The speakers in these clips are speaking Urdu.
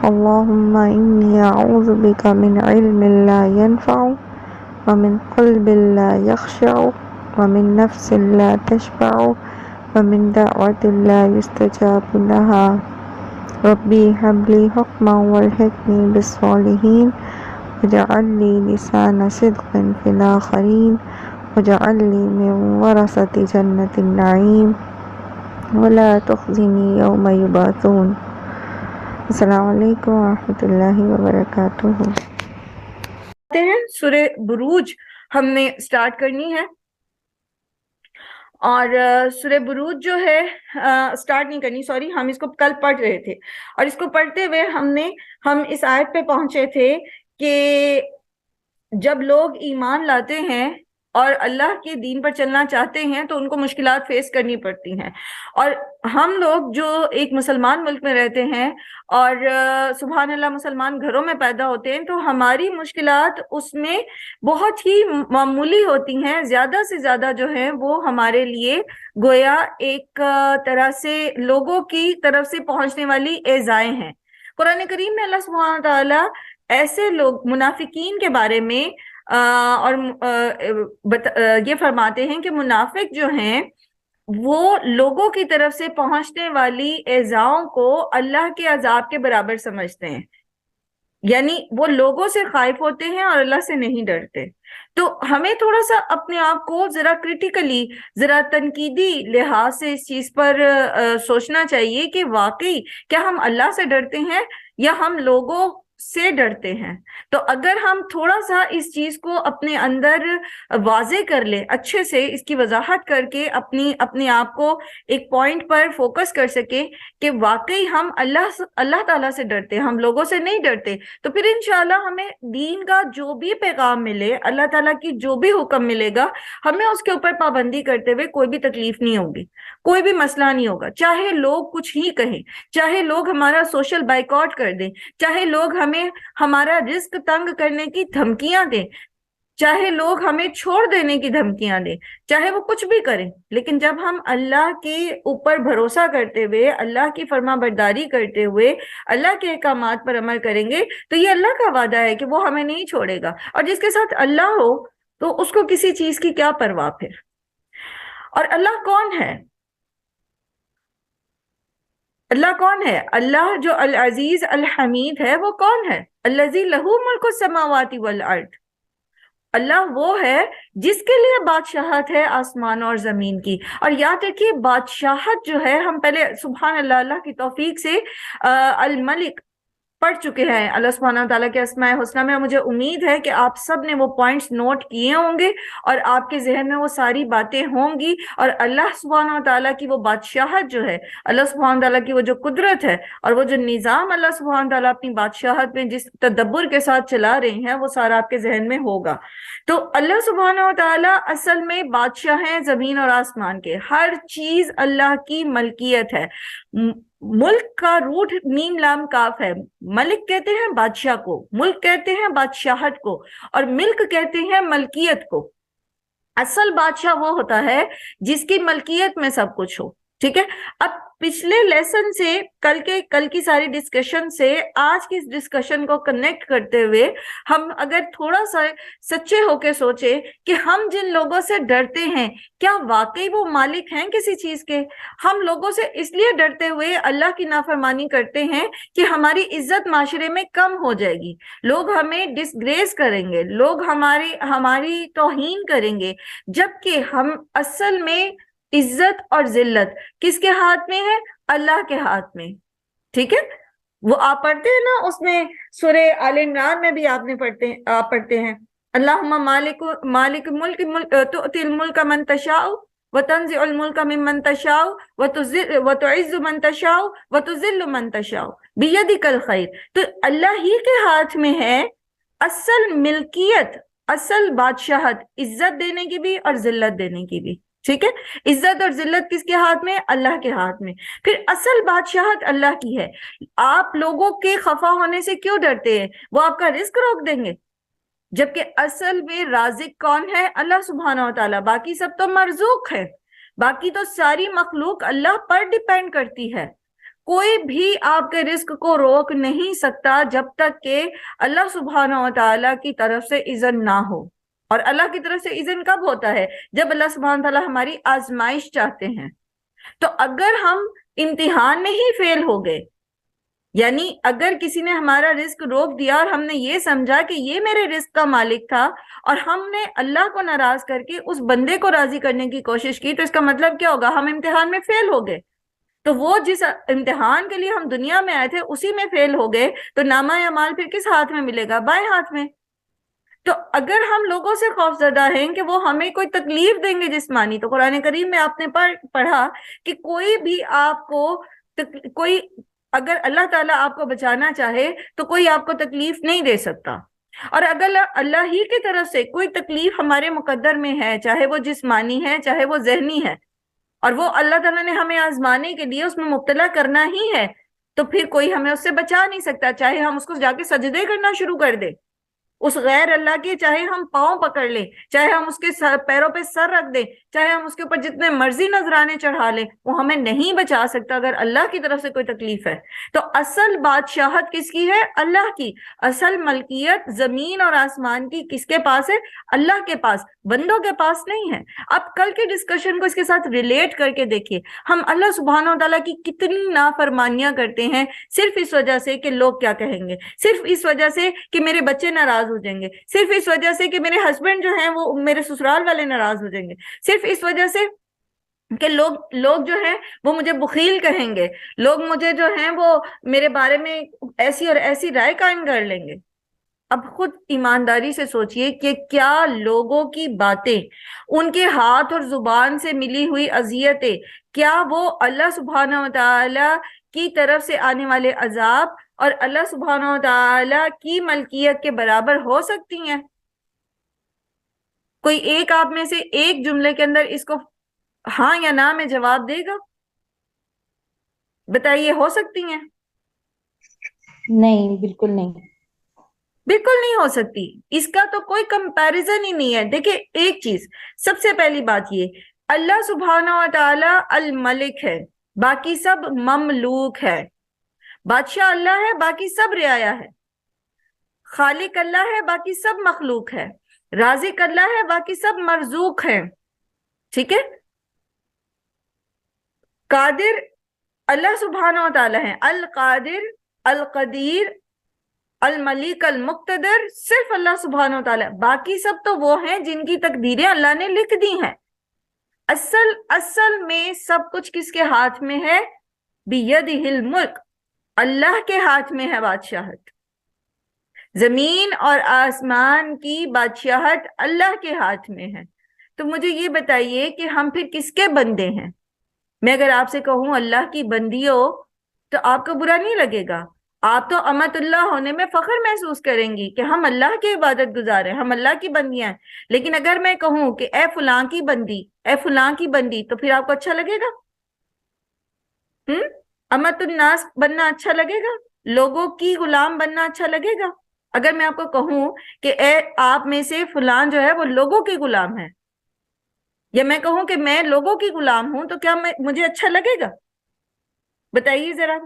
اللهم إني أعوذ بك من علم لا ينفع ومن قلب لا يخشع ومن نفس لا تشبع ومن دعوة لا يستجاب لها ربي هب لي حكما والحقني بالصالحين واجعل لي لسان صدق في الآخرين واجعل لي من ورثة جنة النعيم ولا تخزني يوم يبعثون۔ السلام علیکم ورحمۃ اللہ وبرکاتہ۔ سورہ بروج ہم نے سٹارٹ کرنی ہے، اور سورہ بروج جو ہے سٹارٹ نہیں کرنی، سوری، ہم اس کو کل پڑھ رہے تھے، اور اس کو پڑھتے ہوئے ہم اس آیت پہ پہنچے تھے کہ جب لوگ ایمان لاتے ہیں اور اللہ کے دین پر چلنا چاہتے ہیں تو ان کو مشکلات فیس کرنی پڑتی ہیں، اور ہم لوگ جو ایک مسلمان ملک میں رہتے ہیں اور سبحان اللہ مسلمان گھروں میں پیدا ہوتے ہیں تو ہماری مشکلات اس میں بہت ہی معمولی ہوتی ہیں، زیادہ سے زیادہ جو ہیں وہ ہمارے لیے گویا ایک طرح سے لوگوں کی طرف سے پہنچنے والی ایذائیں ہیں۔ قرآن کریم میں اللہ سبحانہ تعالیٰ ایسے لوگ منافقین کے بارے میں اور یہ فرماتے ہیں کہ منافق جو ہیں وہ لوگوں کی طرف سے پہنچنے والی ایذاؤں کو اللہ کے عذاب کے برابر سمجھتے ہیں، یعنی وہ لوگوں سے خائف ہوتے ہیں اور اللہ سے نہیں ڈرتے۔ تو ہمیں تھوڑا سا اپنے آپ کو ذرا کریٹیکلی، ذرا تنقیدی لحاظ سے اس چیز پر سوچنا چاہیے کہ واقعی کیا ہم اللہ سے ڈرتے ہیں یا ہم لوگوں سے ڈرتے ہیں۔ تو اگر ہم تھوڑا سا اس چیز کو اپنے اندر واضح کر لیں، اچھے سے اس کی وضاحت کر کے اپنے آپ کو ایک پوائنٹ پر فوکس کر سکیں کہ واقعی ہم اللہ تعالیٰ سے ڈرتے ہیں، ہم لوگوں سے نہیں ڈرتے، تو پھر انشاءاللہ ہمیں دین کا جو بھی پیغام ملے، اللہ تعالیٰ کی جو بھی حکم ملے گا، ہمیں اس کے اوپر پابندی کرتے ہوئے کوئی بھی تکلیف نہیں ہوگی، کوئی بھی مسئلہ نہیں ہوگا، چاہے لوگ کچھ ہی کہیں، چاہے لوگ ہمارا سوشل بائیکاٹ کر دیں، چاہے لوگ ہمارا رزق تنگ کرنے کی دھمکیاں دیں، چاہے لوگ ہمیں چھوڑ دینے کی دھمکیاں دیں، چاہے وہ کچھ بھی کریں، لیکن جب ہم اللہ کے اوپر بھروسہ کرتے ہوئے، اللہ کی فرما برداری کرتے ہوئے اللہ کے احکامات پر عمل کریں گے تو یہ اللہ کا وعدہ ہے کہ وہ ہمیں نہیں چھوڑے گا، اور جس کے ساتھ اللہ ہو تو اس کو کسی چیز کی کیا پرواہ پھر۔ اور اللہ کون ہے؟ اللہ کون ہے؟ اللہ جو العزیز الحمید ہے وہ کون ہے؟ الذی لہ ملک السماوات والارض، اللہ وہ ہے جس کے لیے بادشاہت ہے آسمان اور زمین کی۔ اور یاد رکھیے بادشاہت جو ہے، ہم پہلے سبحان اللہ کی توفیق سے الملک پڑھ چکے ہیں اللہ سبحانہ تعالیٰ کے اسماء حسنہ میں، اور مجھے امید ہے کہ آپ سب نے وہ پوائنٹس نوٹ کیے ہوں گے اور آپ کے ذہن میں وہ ساری باتیں ہوں گی، اور اللہ سبحانہ تعالیٰ کی وہ بادشاہت جو ہے، اللہ سبحانہ تعالیٰ کی وہ جو قدرت ہے اور وہ جو نظام اللہ سبحانہ تعالیٰ اپنی بادشاہت میں جس تدبر کے ساتھ چلا رہے ہیں وہ سارا آپ کے ذہن میں ہوگا۔ تو اللہ سبحانہ تعالیٰ اصل میں بادشاہ ہیں زمین اور آسمان کے، ہر چیز اللہ کی ملکیت ہے۔ ملک کا روٹ میم لام کاف ہے، ملک کہتے ہیں بادشاہ کو، ملک کہتے ہیں بادشاہت کو، اور ملک کہتے ہیں ملکیت کو۔ اصل بادشاہ وہ ہوتا ہے جس کی ملکیت میں سب کچھ ہو، ٹھیک ہے۔ اب پچھلے لیسن سے کل کی ساری ڈسکشن سے آج کی ڈسکشن کو کنیکٹ کرتے ہوئے ہم اگر تھوڑا سا سچے ہو کے سوچے کہ ہم جن لوگوں سے ڈرتے ہیں کیا واقعی وہ مالک ہیں کسی چیز کے؟ ہم لوگوں سے اس لیے ڈرتے ہوئے اللہ کی نافرمانی کرتے ہیں کہ ہماری عزت معاشرے میں کم ہو جائے گی، لوگ ہمیں ڈسگریس کریں گے، لوگ ہماری توہین کریں گے، جبکہ ہم اصل میں عزت اور ذلت کس کے ہاتھ میں ہے؟ اللہ کے ہاتھ میں، ٹھیک ہے۔ وہ آپ پڑھتے ہیں نا، اس میں سورہ آل عمران میں بھی آپ پڑھتے ہیں اللہم مالک ملک تؤتی الملک من تشاء وتنزع الملک ممن تشاء وتعز من تشاء وتذل من تشاء بیدک الخیر۔ تو اللہ ہی کے ہاتھ میں ہے اصل ملکیت، اصل بادشاہت، عزت دینے کی بھی اور ذلت دینے کی بھی، ٹھیک ہے۔ عزت اور ذلت کس کے ہاتھ میں؟ اللہ کے ہاتھ میں۔ پھر اصل بادشاہت اللہ کی ہے۔ آپ لوگوں کے خفا ہونے سے کیوں ڈرتے ہیں؟ وہ آپ کا رزق روک دیں گے، جبکہ اصل میں رازق کون ہے؟ اللہ سبحانہ وتعالی۔ باقی سب تو مرزوق ہے، باقی تو ساری مخلوق اللہ پر ڈیپینڈ کرتی ہے، کوئی بھی آپ کے رزق کو روک نہیں سکتا جب تک کہ اللہ سبحانہ و تعالیٰ کی طرف سے اذن نہ ہو. اور اللہ کی طرف سے اذن کب ہوتا ہے؟ جب اللہ سبحانہ و تعالیٰ ہماری آزمائش چاہتے ہیں. تو اگر ہم امتحان میں ہی فیل ہو گئے، یعنی اگر کسی نے ہمارا رزق روک دیا اور ہم نے یہ سمجھا کہ یہ میرے رزق کا مالک تھا اور ہم نے اللہ کو ناراض کر کے اس بندے کو راضی کرنے کی کوشش کی، تو اس کا مطلب کیا ہوگا؟ ہم امتحان میں فیل ہو گئے. تو وہ جس امتحان کے لیے ہم دنیا میں آئے تھے اسی میں فیل ہو گئے، تو نامہ اعمال پھر کس ہاتھ میں ملے گا؟ بائیں ہاتھ میں. تو اگر ہم لوگوں سے خوف زدہ ہیں کہ وہ ہمیں کوئی تکلیف دیں گے جسمانی، تو قرآن کریم میں آپ نے پڑھا کہ کوئی بھی آپ کو کوئی، اگر اللہ تعالیٰ آپ کو بچانا چاہے تو کوئی آپ کو تکلیف نہیں دے سکتا. اور اگر اللہ ہی کی طرف سے کوئی تکلیف ہمارے مقدر میں ہے، چاہے وہ جسمانی ہے چاہے وہ ذہنی ہے، اور وہ اللہ تعالیٰ نے ہمیں آزمانے کے لیے اس میں مبتلا کرنا ہی ہے، تو پھر کوئی ہمیں اس سے بچا نہیں سکتا، چاہے ہم اس کو جا کے سجدے کرنا شروع کر دیں اس غیر اللہ کے، چاہے ہم پاؤں پکڑ لیں، چاہے ہم اس کے پیروں پہ سر رکھ دیں، چاہے ہم اس کے اوپر جتنے مرضی نذرانے چڑھا لیں، وہ ہمیں نہیں بچا سکتا اگر اللہ کی طرف سے کوئی تکلیف ہے. تو اصل بادشاہت کس کی ہے؟ اللہ کی. اصل ملکیت زمین اور آسمان کی کس کے پاس ہے؟ اللہ کے پاس، بندوں کے پاس نہیں ہے. اب کل کے ڈسکشن کو اس کے ساتھ ریلیٹ کر کے دیکھیے، ہم اللہ سبحانہ و تعالیٰ کی کتنی نافرمانیاں کرتے ہیں صرف اس وجہ سے کہ لوگ کیا کہیں گے، صرف اس وجہ سے کہ میرے بچے ناراض ہو جائیں گے، صرف اس وجہ سے کہ میرے ہسبینڈ جو ہیں وہ میرے سسرال والے ناراض ہو جائیں گے، صرف اس وجہ سے کہ لوگ جو ہیں وہ مجھے بخیل کہیں گے، لوگ مجھے جو ہیں وہ میرے بارے میں ایسی اور ایسی رائے قائم کر لیں گے. اب خود ایمانداری سے سوچئے کہ کیا لوگوں کی باتیں، ان کے ہاتھ اور زبان سے ملی ہوئی اذیتیں، کیا وہ اللہ سبحانہ و تعالی کی طرف سے آنے والے عذاب اور اللہ سبحانہ و تعالی کی ملکیت کے برابر ہو سکتی ہیں؟ کوئی ایک آپ میں سے ایک جملے کے اندر اس کو ہاں یا نہ میں جواب دے گا؟ بتائیے، ہو سکتی ہیں؟ نہیں، بالکل نہیں. بالکل نہیں ہو سکتی. اس کا تو کوئی کمپیریزن ہی نہیں ہے. دیکھیں ایک چیز، سب سے پہلی بات یہ، اللہ سبحانہ و تعالی الملک ہے، باقی سب مملوک ہے. بادشاہ اللہ ہے، باقی سب رعایا ہے. خالق اللہ ہے، باقی سب مخلوق ہے. رازق اللہ ہے، باقی سب مرزوق ہیں. ٹھیک ہے؟ قادر اللہ سبحانہ و تعالی ہے، القادر، القدیر، الملک، المقتدر صرف اللہ سبحانہ و تعالی. باقی سب تو وہ ہیں جن کی تقدیریں اللہ نے لکھ دی ہیں. اصل میں سب کچھ کس کے ہاتھ میں ہے؟ بیدہ الملک، اللہ کے ہاتھ میں ہے بادشاہت. زمین اور آسمان کی بادشاہت اللہ کے ہاتھ میں ہے. تو مجھے یہ بتائیے کہ ہم پھر کس کے بندے ہیں؟ میں اگر آپ سے کہوں اللہ کی بندی ہو تو آپ کو برا نہیں لگے گا؟ آپ تو امت اللہ ہونے میں فخر محسوس کریں گی کہ ہم اللہ کی عبادت گزار ہیں، ہم اللہ کی بندیاں ہیں. لیکن اگر میں کہوں کہ اے فلاں کی بندی، اے فلاں کی بندی، تو پھر آپ کو اچھا لگے گا؟ امت الناس بننا اچھا لگے گا؟ لوگوں کی غلام بننا اچھا لگے گا؟ اگر میں آپ کو کہوں کہ اے آپ میں سے فلاں جو ہے وہ لوگوں کی غلام ہے، یا میں کہوں کہ میں لوگوں کی غلام ہوں، تو کیا مجھے اچھا لگے گا؟ بتائیے ذرا.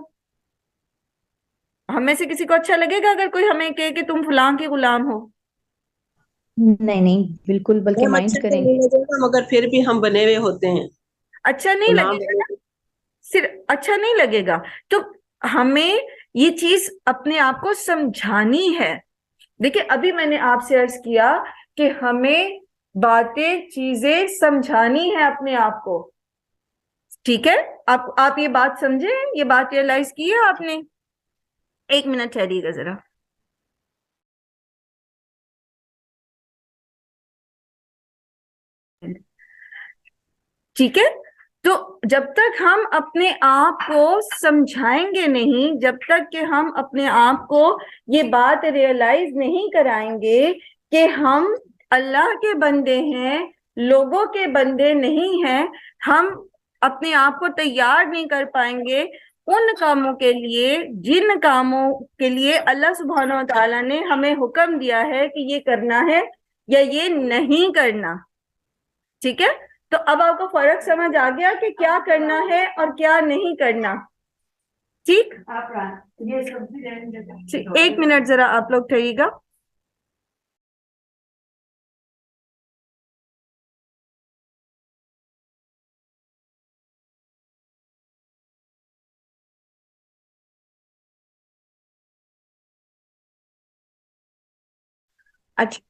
ہم میں سے کسی کو اچھا لگے گا اگر کوئی ہمیں کہے کہ تم فلاں کی غلام ہو؟ نہیں بالکل، بلکہ مائنڈ کریں گے. مگر پھر بھی ہم بنے ہوئے ہوتے ہیں. اچھا نہیں لگے گا، صرف اچھا نہیں لگے گا. تو ہمیں یہ چیز اپنے آپ کو سمجھانی ہے. دیکھیں ابھی میں نے آپ سے عرض کیا کہ ہمیں باتیں، چیزیں سمجھانی ہے اپنے آپ کو. ٹھیک ہے؟ آپ یہ بات سمجھیں، یہ بات ریئلائز کی ہے آپ نے؟ ایک منٹ ٹھہریے گا ذرا. ٹھیک ہے؟ تو جب تک ہم اپنے آپ کو سمجھائیں گے نہیں، جب تک کہ ہم اپنے آپ کو یہ بات ریئلائز نہیں کرائیں گے کہ ہم اللہ کے بندے ہیں، لوگوں کے بندے نہیں ہیں، ہم اپنے آپ کو تیار نہیں کر پائیں گے ان کاموں کے لیے جن کاموں کے لیے اللہ سبحانہ و تعالیٰ نے ہمیں حکم دیا ہے کہ یہ کرنا ہے یا یہ نہیں کرنا. ٹھیک ہے؟ تو اب آپ کو فرق سمجھ آ گیا کہ کیا کرنا ہے اور کیا نہیں کرنا. ٹھیک، ایک منٹ ذرا آپ لوگ ٹھہریے گا. اچھا،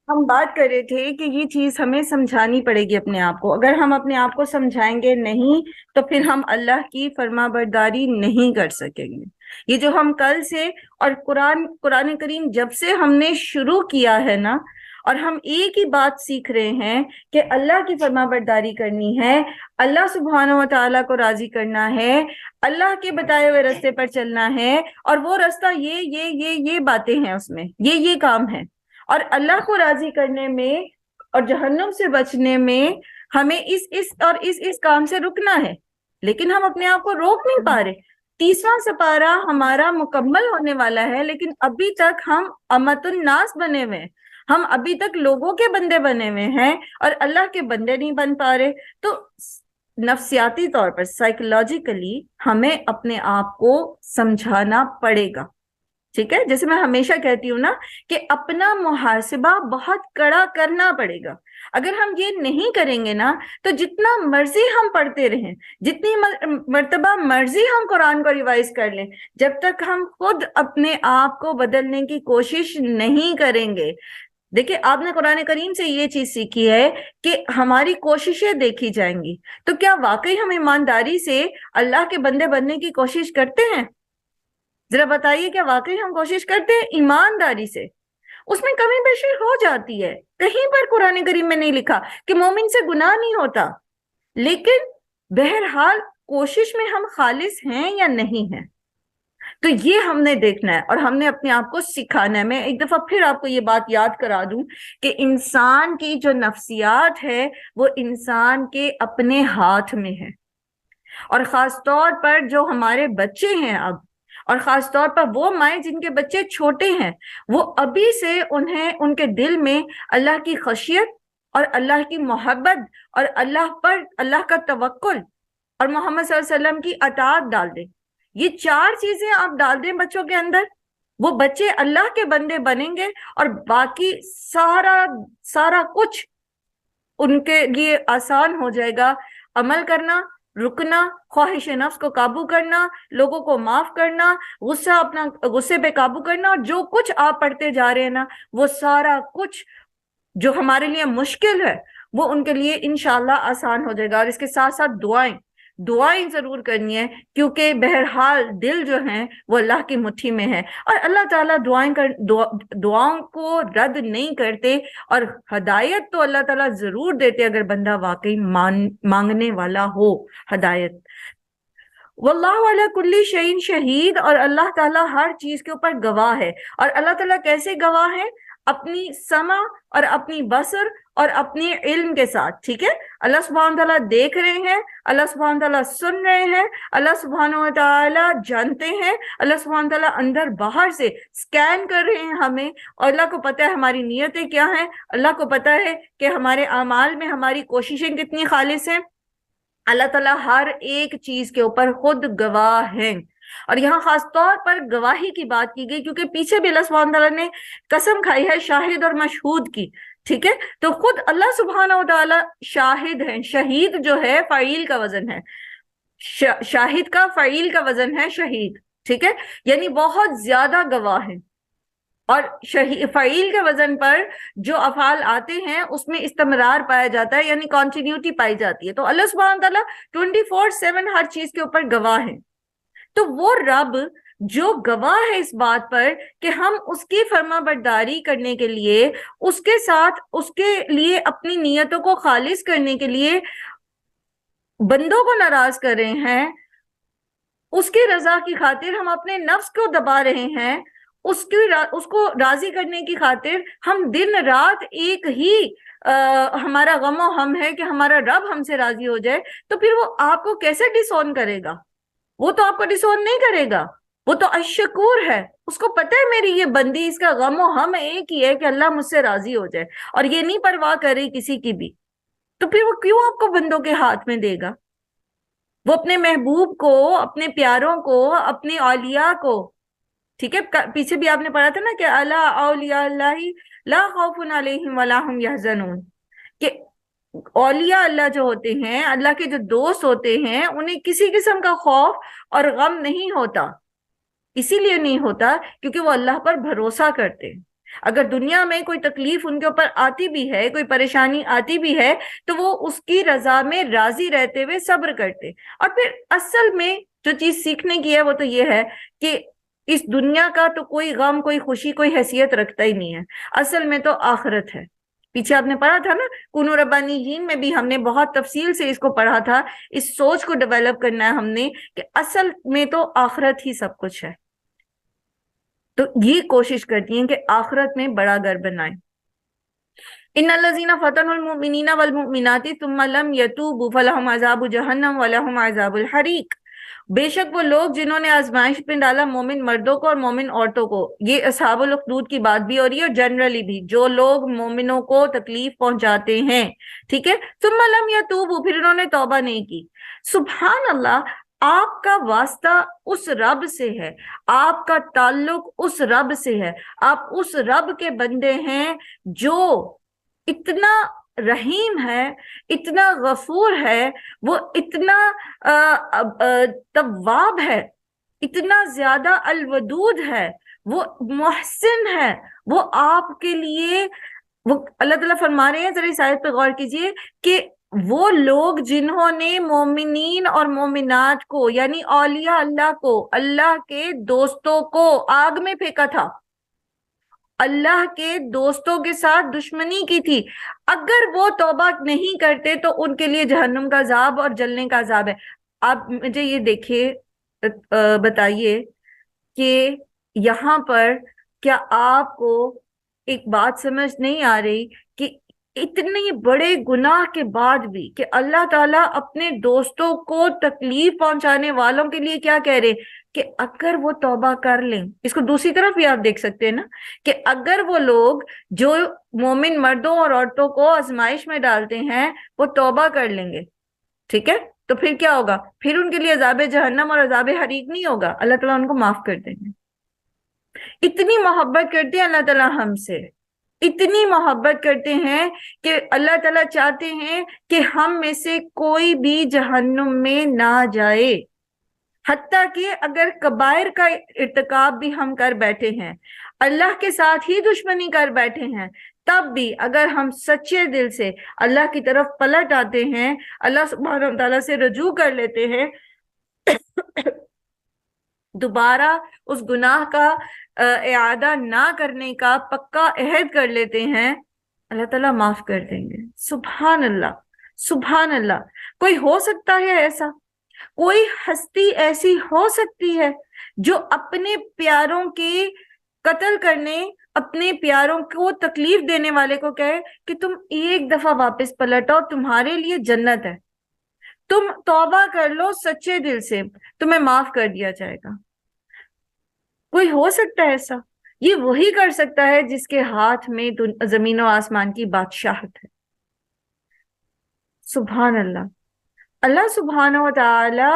ہم بات کر رہے تھے کہ یہ چیز ہمیں سمجھانی پڑے گی اپنے آپ کو. اگر ہم اپنے آپ کو سمجھائیں گے نہیں تو پھر ہم اللہ کی فرما برداری نہیں کر سکیں گے. یہ جو ہم کل سے اور قرآن کریم جب سے ہم نے شروع کیا ہے نا، اور ہم ایک ہی بات سیکھ رہے ہیں کہ اللہ کی فرما برداری کرنی ہے، اللہ سبحانہ و تعالیٰ کو راضی کرنا ہے، اللہ کے بتائے ہوئے راستے پر چلنا ہے، اور وہ راستہ یہ باتیں ہیں، اس میں یہ کام ہے. اور اللہ کو راضی کرنے میں اور جہنم سے بچنے میں ہمیں اس کام سے رکنا ہے، لیکن ہم اپنے آپ کو روک نہیں پا رہے. 30واں سپارہ ہمارا مکمل ہونے والا ہے، لیکن ابھی تک ہم امت الناس بنے ہوئے ہیں، ہم ابھی تک لوگوں کے بندے بنے ہوئے ہیں اور اللہ کے بندے نہیں بن پا رہے. تو نفسیاتی طور پر سائیکولوجیکلی ہمیں اپنے آپ کو سمجھانا پڑے گا. ٹھیک ہے، جیسے میں ہمیشہ کہتی ہوں نا کہ اپنا محاسبہ بہت کڑا کرنا پڑے گا. اگر ہم یہ نہیں کریں گے نا تو جتنا مرضی ہم پڑھتے رہیں، جتنی مرتبہ مرضی ہم قرآن کو ریوائز کر لیں، جب تک ہم خود اپنے آپ کو بدلنے کی کوشش نہیں کریں گے. دیکھیں، آپ نے قرآن کریم سے یہ چیز سیکھی ہے کہ ہماری کوششیں دیکھی جائیں گی. تو کیا واقعی ہم ایمانداری سے اللہ کے بندے بننے کی کوشش کرتے ہیں؟ ذرا بتائیے، کیا واقعی ہم کوشش کرتے ہیں ایمانداری سے؟ اس میں کمی بیشی ہو جاتی ہے، کہیں پر قرآن کریم میں نہیں لکھا کہ مومن سے گناہ نہیں ہوتا، لیکن بہرحال کوشش میں ہم خالص ہیں یا نہیں ہیں. تو یہ ہم نے دیکھنا ہے اور ہم نے اپنے آپ کو سکھانا ہے. میں ایک دفعہ پھر آپ کو یہ بات یاد کرا دوں کہ انسان کی جو نفسیات ہے وہ انسان کے اپنے ہاتھ میں ہے. اور خاص طور پر جو ہمارے بچے ہیں اب، اور خاص طور پر وہ مائیں جن کے بچے چھوٹے ہیں، وہ ابھی سے انہیں ان کے دل میں اللہ کی خشیت اور اللہ کی محبت اور اللہ کا توکل اور محمد صلی اللہ علیہ وسلم کی اطاعت ڈال دیں. یہ 4 چیزیں آپ ڈال دیں بچوں کے اندر، وہ بچے اللہ کے بندے بنیں گے اور باقی سارا کچھ ان کے لیے آسان ہو جائے گا. عمل کرنا، رکنا، خواہش نفس کو قابو کرنا، لوگوں کو معاف کرنا، غصے پہ قابو کرنا، اور جو کچھ آپ پڑھتے جا رہے ہیں نا، وہ سارا کچھ جو ہمارے لیے مشکل ہے وہ ان کے لیے انشاءاللہ آسان ہو جائے گا. اور اس کے ساتھ ساتھ دعائیں ضرور کرنی ہے، کیونکہ بہرحال دل جو ہیں وہ اللہ کی مٹھی میں ہے، اور اللہ تعالیٰ دعاؤں کو رد نہیں کرتے، اور ہدایت تو اللہ تعالیٰ ضرور دیتے اگر بندہ واقعی مانگنے والا ہو ہدایت. واللہ علی کل شیء شہید، اور اللہ تعالیٰ ہر چیز کے اوپر گواہ ہے. اور اللہ تعالیٰ کیسے گواہ ہے؟ اپنی سمع اور اپنی بصر اور اپنی علم کے ساتھ. ٹھیک ہے، اللہ سبحانہ تعالیٰ دیکھ رہے ہیں، اللہ سبحانہ تعالیٰ سن رہے ہیں، اللہ سبحانہ تعالیٰ جانتے ہیں، اللہ سبحانہ تعالیٰ اندر باہر سے سکین کر رہے ہیں ہمیں، اور اللہ کو پتہ ہے ہماری نیتیں کیا ہیں، اللہ کو پتہ ہے کہ ہمارے اعمال میں ہماری کوششیں کتنی خالص ہیں. اللہ تعالیٰ ہر ایک چیز کے اوپر خود گواہ ہیں. اور یہاں خاص طور پر گواہی کی بات کی گئی کیونکہ پیچھے بھی اللہ سبحانہ تعالیٰ نے قسم کھائی ہے شاہد اور مشہود کی. ٹھیک ہے، تو خود اللہ سبحانہ و تعالیٰ شاہد ہیں. شہید جو ہے فعیل کا وزن ہے، شاہد کا فعیل کا وزن ہے شہید. ٹھیک ہے، یعنی بہت زیادہ گواہ ہیں. اور فعیل کے وزن پر جو افعال آتے ہیں اس میں استمرار پایا جاتا ہے، یعنی کنٹینیوٹی پائی جاتی ہے. تو اللہ سبحانہ تعالیٰ 24/7 ہر چیز کے اوپر گواہ ہیں. تو وہ رب جو گواہ ہے اس بات پر کہ ہم اس کی فرما برداری کرنے کے لیے، اس کے ساتھ اس کے لیے اپنی نیتوں کو خالص کرنے کے لیے بندوں کو ناراض کر رہے ہیں، اس کی رضا کی خاطر ہم اپنے نفس کو دبا رہے ہیں، اس کو راضی کرنے کی خاطر ہم دن رات ایک ہی ہمارا غم و ہم ہے کہ ہمارا رب ہم سے راضی ہو جائے. تو پھر وہ آپ کو کیسے ڈسون کرے گا؟ وہ تو آپ کو ڈسون نہیں کرے گا، وہ تو الشکور ہے. اس کو پتہ ہے میری یہ بندی، اس کا غم و ہم ایک ہی ہے کہ اللہ مجھ سے راضی ہو جائے، اور یہ نہیں پرواہ کر رہی کسی کی بھی. تو پھر وہ کیوں آپ کو بندوں کے ہاتھ میں دے گا؟ وہ اپنے محبوب کو، اپنے پیاروں کو، اپنے اولیاء کو، ٹھیک ہے، پیچھے بھی آپ نے پڑھا تھا نا کہ الا اولیاء اللہ لا خوف علیہم ولا هم یحزنون، کہ اولیاء اللہ جو ہوتے ہیں، اللہ کے جو دوست ہوتے ہیں، انہیں کسی قسم کا خوف اور غم نہیں ہوتا. اسی لیے نہیں ہوتا کیونکہ وہ اللہ پر بھروسہ کرتے. اگر دنیا میں کوئی تکلیف ان کے اوپر آتی بھی ہے، کوئی پریشانی آتی بھی ہے، تو وہ اس کی رضا میں راضی رہتے ہوئے صبر کرتے. اور پھر اصل میں جو چیز سیکھنے کی ہے وہ تو یہ ہے کہ اس دنیا کا تو کوئی غم، کوئی خوشی، کوئی حیثیت رکھتا ہی نہیں ہے. اصل میں تو آخرت ہے. پیچھے آپ نے پڑھا تھا نا کونوا ربانیین میں بھی ہم نے بہت تفصیل سے اس کو پڑھا تھا. اس سوچ کو ڈیولپ کرنا ہے ہم نے کہ اصل میں تو آخرت ہی سب کچھ ہے. تو یہ کوشش کرتی ہیں کہ آخرت میں بڑا گھر بنائیں. ان الذین فتنوا المؤمنین والمؤمنات ثم لم یتوبوا فلہم عذاب جہنم ولہم عذاب الحریق. بے شک وہ لوگ جنہوں نے آزمائش میں ڈالا مومن مردوں کو اور مومن عورتوں کو. یہ اصحاب الاخدود کی بات بھی ہو رہی ہے اور جنرلی بھی جو لوگ مومنوں کو تکلیف پہنچاتے ہیں، ٹھیک ہے. ثم لم یتوبوا، پھر انہوں نے توبہ نہیں کی. سبحان اللہ، آپ کا واسطہ اس رب سے ہے، آپ کا تعلق اس رب سے ہے، آپ اس رب کے بندے ہیں جو اتنا رحیم ہے، اتنا غفور ہے، وہ اتنا تواب ہے، اتنا زیادہ الودود ہے، وہ محسن ہے. وہ آپ کے لیے، وہ اللہ تعالیٰ فرما رہے ہیں، ذرا اس آیت پہ غور کیجئے کہ وہ لوگ جنہوں نے مومنین اور مومنات کو، یعنی اولیاء اللہ کو، اللہ کے دوستوں کو آگ میں پھینکا تھا، اللہ کے دوستوں کے ساتھ دشمنی کی تھی، اگر وہ توبہ نہیں کرتے تو ان کے لیے جہنم کا عذاب اور جلنے کا عذاب ہے. آپ مجھے یہ دیکھیے، بتائیے کہ یہاں پر کیا آپ کو ایک بات سمجھ نہیں آ رہی کہ اتنے بڑے گناہ کے بعد بھی کہ اللہ تعالیٰ اپنے دوستوں کو تکلیف پہنچانے والوں کے لیے کیا کہہ رہے کہ اگر وہ توبہ کر لیں. اس کو دوسری طرف بھی آپ دیکھ سکتے ہیں نا کہ اگر وہ لوگ جو مومن مردوں اور عورتوں کو آزمائش میں ڈالتے ہیں وہ توبہ کر لیں گے، ٹھیک ہے، تو پھر کیا ہوگا؟ پھر ان کے لیے عذاب جہنم اور عذاب حریق نہیں ہوگا، اللہ تعالیٰ ان کو معاف کر دیں گے. اتنی محبت کرتے ہیں اللہ تعالیٰ ہم سے، اتنی محبت کرتے ہیں کہ اللہ تعالیٰ چاہتے ہیں کہ ہم میں سے کوئی بھی جہنم میں نہ جائے. حتیٰ کہ اگر کبائر کا ارتکاب بھی ہم کر بیٹھے ہیں، اللہ کے ساتھ ہی دشمنی کر بیٹھے ہیں، تب بھی اگر ہم سچے دل سے اللہ کی طرف پلٹ آتے ہیں، اللہ سبحانہ و تعالیٰ سے رجوع کر لیتے ہیں، دوبارہ اس گناہ کا اعادہ نہ کرنے کا پکا عہد کر لیتے ہیں، اللہ تعالیٰ معاف کر دیں گے. سبحان اللہ، سبحان اللہ. کوئی ہو سکتا ہے ایسا؟ کوئی ہستی ایسی ہو سکتی ہے جو اپنے پیاروں کے قتل کرنے، اپنے پیاروں کو تکلیف دینے والے کو کہے کہ تم ایک دفعہ واپس پلٹو، تمہارے لیے جنت ہے، تم توبہ کر لو سچے دل سے، تمہیں معاف کر دیا جائے گا؟ کوئی ہو سکتا ہے ایسا؟ یہ وہی کر سکتا ہے جس کے ہاتھ میں زمین و آسمان کی بادشاہت ہے. سبحان اللہ. اللہ سبحانہ و تعالی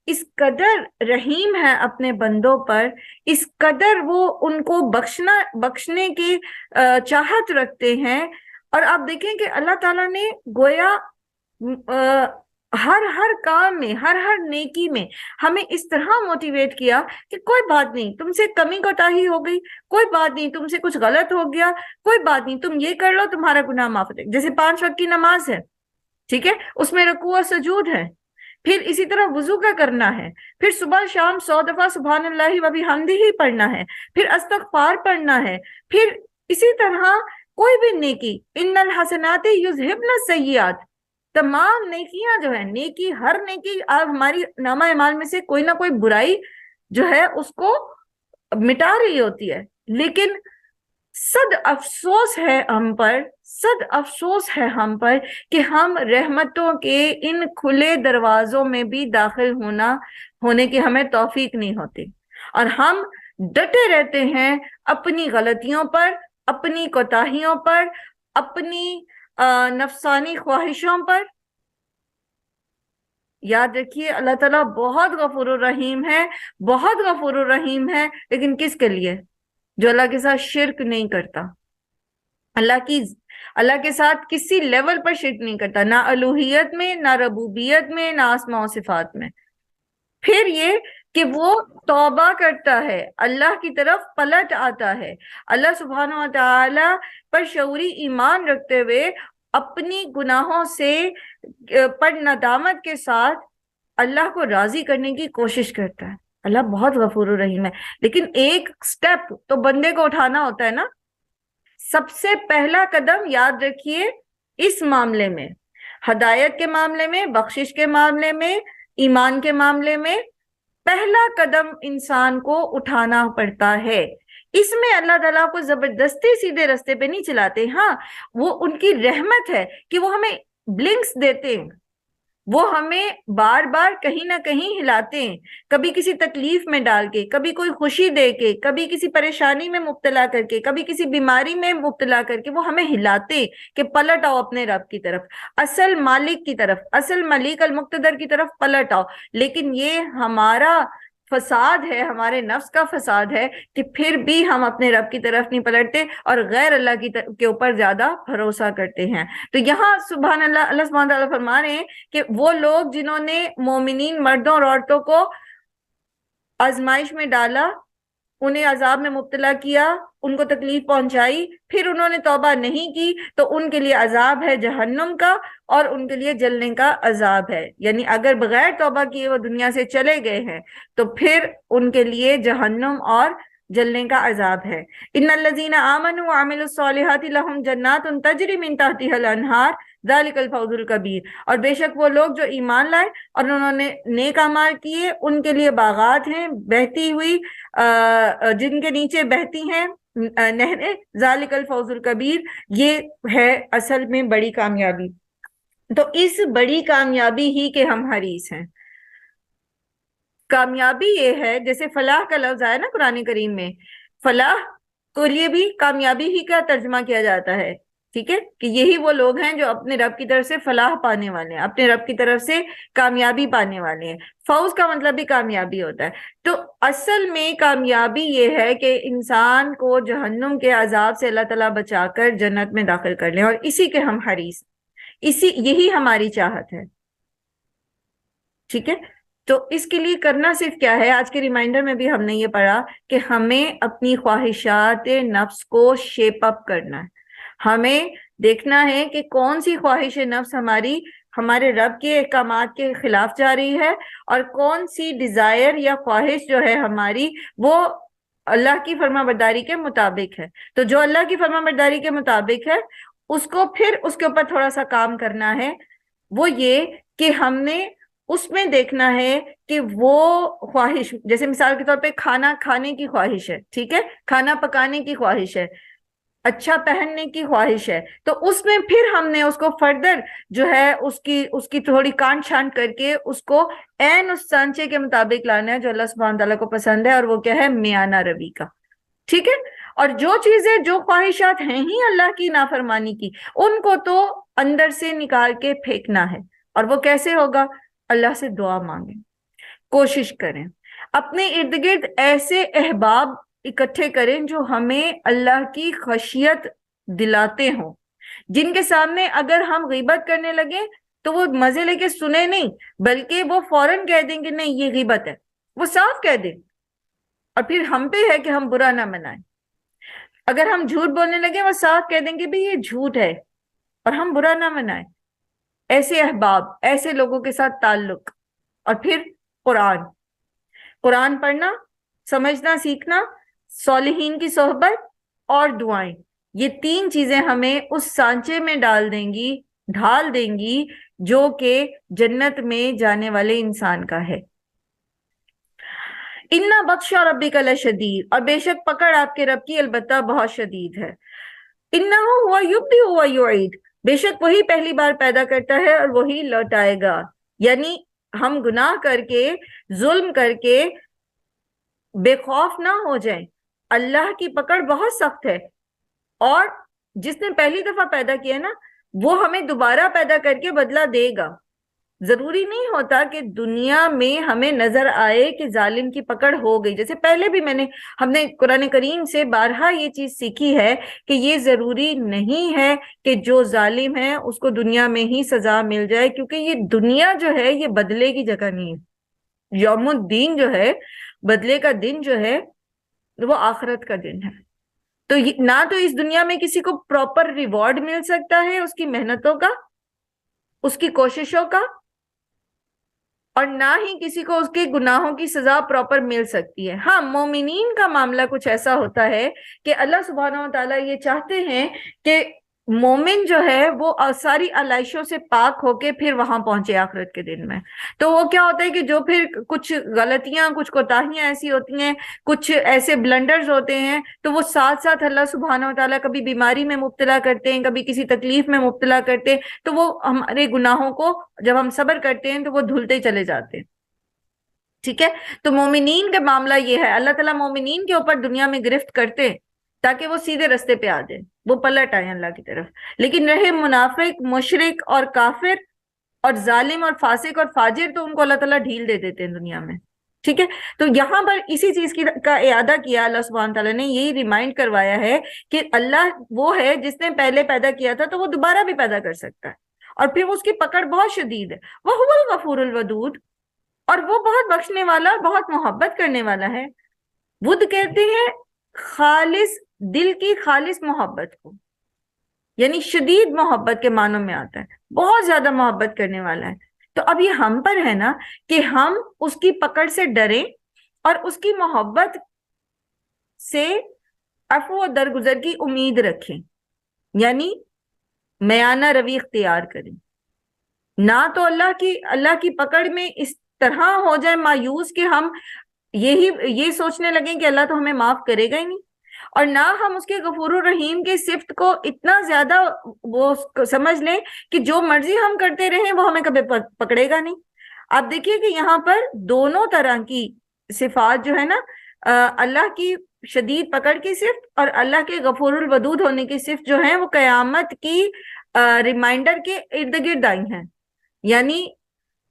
اس قدر رحیم ہے اپنے بندوں پر، اس قدر وہ ان کو بخشنے کی چاہت رکھتے ہیں. اور آپ دیکھیں کہ اللہ تعالیٰ نے گویا ہر کام میں، ہر نیکی میں ہمیں اس طرح موٹیویٹ کیا کہ کوئی بات نہیں، تم سے کمی کوتاہی ہو گئی، کوئی بات نہیں، تم سے کچھ غلط ہو گیا، کوئی بات نہیں، تم یہ کر لو، تمہارا گناہ معاف ہے. جیسے 5 وقت کی نماز ہے، ٹھیک ہے، اس میں رکوع و سجود ہے، پھر اسی طرح وضو کا کرنا ہے، پھر صبح شام 100 دفعہ سبحان اللہ و بحمدہ ہی پڑھنا ہے، پھر استغفار پڑھنا ہے، پھر اسی طرح کوئی بھی نیکی، ان الحسنات یذہبن السیئات، تمام نیکیاں جو ہیں، نیکی، ہر نیکی ہماری نامہ اعمال میں سے کوئی نہ کوئی برائی جو ہے اس کو مٹا رہی ہوتی ہے. لیکن صد افسوس ہے ہم پر، صد افسوس ہے ہم پر کہ ہم رحمتوں کے ان کھلے دروازوں میں بھی داخل ہونے کی ہمیں توفیق نہیں ہوتی، اور ہم ڈٹے رہتے ہیں اپنی غلطیوں پر، اپنی کوتاہیوں پر، اپنی نفسانی خواہشوں پر. یاد رکھیے اللہ تعالیٰ بہت غفور الرحیم ہے، بہت غفور الرحیم ہے، لیکن کس کے لیے؟ جو اللہ کے ساتھ شرک نہیں کرتا، اللہ کے ساتھ کسی لیول پر شرک نہیں کرتا، نہ الوہیت میں، نہ ربوبیت میں، نہ اسماء و صفات میں۔ پھر یہ کہ وہ توبہ کرتا ہے، اللہ کی طرف پلٹ آتا ہے، اللہ سبحانہ و تعالی پر شعوری ایمان رکھتے ہوئے اپنی گناہوں سے پر ندامت کے ساتھ اللہ کو راضی کرنے کی کوشش کرتا ہے۔ اللہ بہت غفور الرحیم ہے، لیکن ایک سٹیپ تو بندے کو اٹھانا ہوتا ہے نا۔ سب سے پہلا قدم یاد رکھیے اس معاملے میں، ہدایت کے معاملے میں، بخشش کے معاملے میں، ایمان کے معاملے میں، پہلا قدم انسان کو اٹھانا پڑتا ہے۔ اس میں اللہ تعالیٰ کو زبردستی سیدھے رستے پہ نہیں چلاتے، ہاں وہ ان کی رحمت ہے کہ وہ ہمیں بلنکس دیتے ہیں، وہ ہمیں بار بار کہیں نہ کہیں ہلاتے ہیں، کبھی کسی تکلیف میں ڈال کے، کبھی کوئی خوشی دے کے، کبھی کسی پریشانی میں مبتلا کر کے، کبھی کسی بیماری میں مبتلا کر کے وہ ہمیں ہلاتے ہیں کہ پلٹ آؤ اپنے رب کی طرف، اصل مالک کی طرف، اصل ملیک المقتدر کی طرف پلٹ آؤ۔ لیکن یہ ہمارا فساد ہے، ہمارے نفس کا فساد ہے کہ پھر بھی ہم اپنے رب کی طرف نہیں پلٹتے اور غیر اللہ کے اوپر زیادہ بھروسہ کرتے ہیں۔ تو یہاں سبحان اللہ، اللہ سبحانہ تعالیٰ فرما رہے ہیں کہ وہ لوگ جنہوں نے مومنین مردوں اور عورتوں کو آزمائش میں ڈالا، انہیں عذاب میں مبتلا کیا، ان کو تکلیف پہنچائی، پھر انہوں نے توبہ نہیں کی، تو ان کے لیے عذاب ہے جہنم کا اور ان کے لیے جلنے کا عذاب ہے۔ یعنی اگر بغیر توبہ کیے وہ دنیا سے چلے گئے ہیں تو پھر ان کے لیے جہنم اور جلنے کا عذاب ہے۔ ان الذین آمنوا وعملوا الصالحات لهم جنات تجری من تحتها الانہار ذلک الفوز الکبیر، اور بے شک وہ لوگ جو ایمان لائے اور انہوں نے نیک اعمال کیے، ان کے لیے باغات ہیں بہتی ہوئی جن کے نیچے بہتی ہیں نہریں، ذالک الفوز الکبیر، یہ ہے اصل میں بڑی کامیابی۔ تو اس بڑی کامیابی ہی کے ہم حریص ہیں۔ کامیابی یہ ہے، جیسے فلاح کا لفظ آیا نا قرآن کریم میں، فلاح کے لیے بھی کامیابی ہی کا ترجمہ کیا جاتا ہے، ٹھیک ہے، کہ یہی وہ لوگ ہیں جو اپنے رب کی طرف سے فلاح پانے والے ہیں، اپنے رب کی طرف سے کامیابی پانے والے ہیں۔ فوز کا مطلب بھی کامیابی ہوتا ہے۔ تو اصل میں کامیابی یہ ہے کہ انسان کو جہنم کے عذاب سے اللہ تعالیٰ بچا کر جنت میں داخل کر لیں، اور اسی کے ہم حریص، یہی ہماری چاہت ہے، ٹھیک ہے۔ تو اس کے لیے کرنا صرف کیا ہے، آج کے ریمائنڈر میں بھی ہم نے یہ پڑھا کہ ہمیں اپنی خواہشات نفس کو شیپ اپ کرنا ہے، ہمیں دیکھنا ہے کہ کون سی خواہش نفس ہمارے رب کے احکامات کے خلاف جا رہی ہے، اور کون سی ڈیزائر یا خواہش جو ہے ہماری وہ اللہ کی فرما برداری کے مطابق ہے۔ تو جو اللہ کی فرما برداری کے مطابق ہے اس کو پھر اس کے اوپر تھوڑا سا کام کرنا ہے، وہ یہ کہ ہم نے اس میں دیکھنا ہے کہ وہ خواہش، جیسے مثال کے طور پہ کھانا کھانے کی خواہش ہے، ٹھیک ہے، کھانا پکانے کی خواہش ہے، اچھا پہننے کی خواہش ہے، تو اس میں پھر ہم نے اس کو فردر جو ہے اس کی تھوڑی کانٹ چھانٹ کر کے اس کو عین اس سانچے کے مطابق لانا ہے جو اللہ سبحانہ تعالیٰ کو پسند ہے، اور وہ کیا ہے، میانہ روی کا، ٹھیک ہے۔ اور جو چیزیں، جو خواہشات ہیں ہی اللہ کی نافرمانی کی، ان کو تو اندر سے نکال کے پھینکنا ہے۔ اور وہ کیسے ہوگا؟ اللہ سے دعا مانگیں، کوشش کریں، اپنے ارد گرد ایسے احباب اکٹھے کریں جو ہمیں اللہ کی خشیت دلاتے ہوں، جن کے سامنے اگر ہم غیبت کرنے لگیں تو وہ مزے لے کے سنے نہیں، بلکہ وہ فوراً کہہ دیں کہ نہیں یہ غیبت ہے، وہ صاف کہہ دیں، اور پھر ہم پہ ہے کہ ہم برا نہ منائیں۔ اگر ہم جھوٹ بولنے لگیں وہ صاف کہہ دیں کہ بھی یہ جھوٹ ہے، اور ہم برا نہ منائیں۔ ایسے احباب، ایسے لوگوں کے ساتھ تعلق، اور پھر قرآن پڑھنا، سمجھنا، سیکھنا، صالحین کی صحبت اور دعائیں، یہ تین چیزیں ہمیں اس سانچے میں ڈال دیں گی جو کہ جنت میں جانے والے انسان کا ہے۔ اِنَّ بَطْشَ رَبِّكَ لَشَدِيدٌ، اور بے شک پکڑ آپ کے رب کی البتہ بہت شدید ہے۔ اِنَّهُ هُوَ يُبْدِئُ وَيُعِيدُ، بے شک وہی پہلی بار پیدا کرتا ہے اور وہی لوٹائے گا۔ یعنی ہم گناہ کر کے، ظلم کر کے بے خوف نہ ہو جائیں، اللہ کی پکڑ بہت سخت ہے، اور جس نے پہلی دفعہ پیدا کیا نا وہ ہمیں دوبارہ پیدا کر کے بدلہ دے گا۔ ضروری نہیں ہوتا کہ دنیا میں ہمیں نظر آئے کہ ظالم کی پکڑ ہو گئی. جیسے پہلے بھی ہم نے قرآن کریم سے بارہا یہ چیز سیکھی ہے کہ یہ ضروری نہیں ہے کہ جو ظالم ہے اس کو دنیا میں ہی سزا مل جائے، کیونکہ یہ دنیا جو ہے یہ بدلے کی جگہ نہیں ہے. یوم الدین جو ہے، بدلے کا دن جو ہے، وہ آخرت کا دن ہے. تو نہ تو اس دنیا میں کسی کو پراپر ریوارڈ مل سکتا ہے اس کی محنتوں کا، اس کی کوششوں کا، اور نہ ہی کسی کو اس کے گناہوں کی سزا پراپر مل سکتی ہے. ہاں، مومنین کا معاملہ کچھ ایسا ہوتا ہے کہ اللہ سبحانہ و تعالیٰ یہ چاہتے ہیں کہ مومن جو ہے وہ ساری علائشوں سے پاک ہو کے پھر وہاں پہنچے آخرت کے دن میں. تو وہ کیا ہوتا ہے کہ جو پھر کچھ غلطیاں، کچھ کوتاہیاں ایسی ہوتی ہیں، کچھ ایسے بلنڈرز ہوتے ہیں، تو وہ ساتھ ساتھ اللہ سبحانہ و تعالیٰ کبھی بیماری میں مبتلا کرتے ہیں، کبھی کسی تکلیف میں مبتلا کرتے ہیں، تو وہ ہمارے گناہوں کو جب ہم صبر کرتے ہیں تو وہ دھلتے چلے جاتے ہیں. ٹھیک ہے. تو مومنین کا معاملہ یہ ہے، اللہ تعالیٰ مومنین کے اوپر دنیا میں گرفت کرتے ہیں تاکہ وہ سیدھے رستے پہ آ جائیں، وہ پلٹ آئیں اللہ کی طرف. لیکن رہے منافق، مشرک اور کافر اور ظالم اور فاسق اور فاجر، تو ان کو اللہ تعالیٰ ڈھیل دے دیتے ہیں دنیا میں. ٹھیک ہے. تو یہاں پر اسی چیز کا اعادہ کیا اللہ سبحانہ تعالیٰ نے، یہی ریمائنڈ کروایا ہے کہ اللہ وہ ہے جس نے پہلے پیدا کیا تھا تو وہ دوبارہ بھی پیدا کر سکتا ہے، اور پھر اس کی پکڑ بہت شدید ہے. وَهُوَ الْغَفُورُ الْوَدُودُ، اور وہ بہت بخشنے والا، بہت محبت کرنے والا ہے. ود کہتے ہیں خالص دل کی خالص محبت کو، یعنی شدید محبت کے معنوں میں آتا ہے، بہت زیادہ محبت کرنے والا ہے. تو اب یہ ہم پر ہے نا کہ ہم اس کی پکڑ سے ڈریں اور اس کی محبت سے عفو و درگزر کی امید رکھیں، یعنی میانہ روی اختیار کریں. نہ تو اللہ کی پکڑ میں اس طرح ہو جائے مایوس کہ ہم یہ سوچنے لگیں کہ اللہ تو ہمیں معاف کرے گا ہی نہیں، اور نہ ہم اس کے غفور الرحیم کے صفت کو اتنا زیادہ وہ سمجھ لیں کہ جو مرضی ہم کرتے رہیں وہ ہمیں کبھی پکڑے گا نہیں. آپ دیکھیے کہ یہاں پر دونوں طرح کی صفات جو ہے نا، اللہ کی شدید پکڑ کی صفت اور اللہ کے غفور الودود ہونے کی صفت جو ہیں، وہ قیامت کی ریمائنڈر کے ارد گرد آئی ہیں. یعنی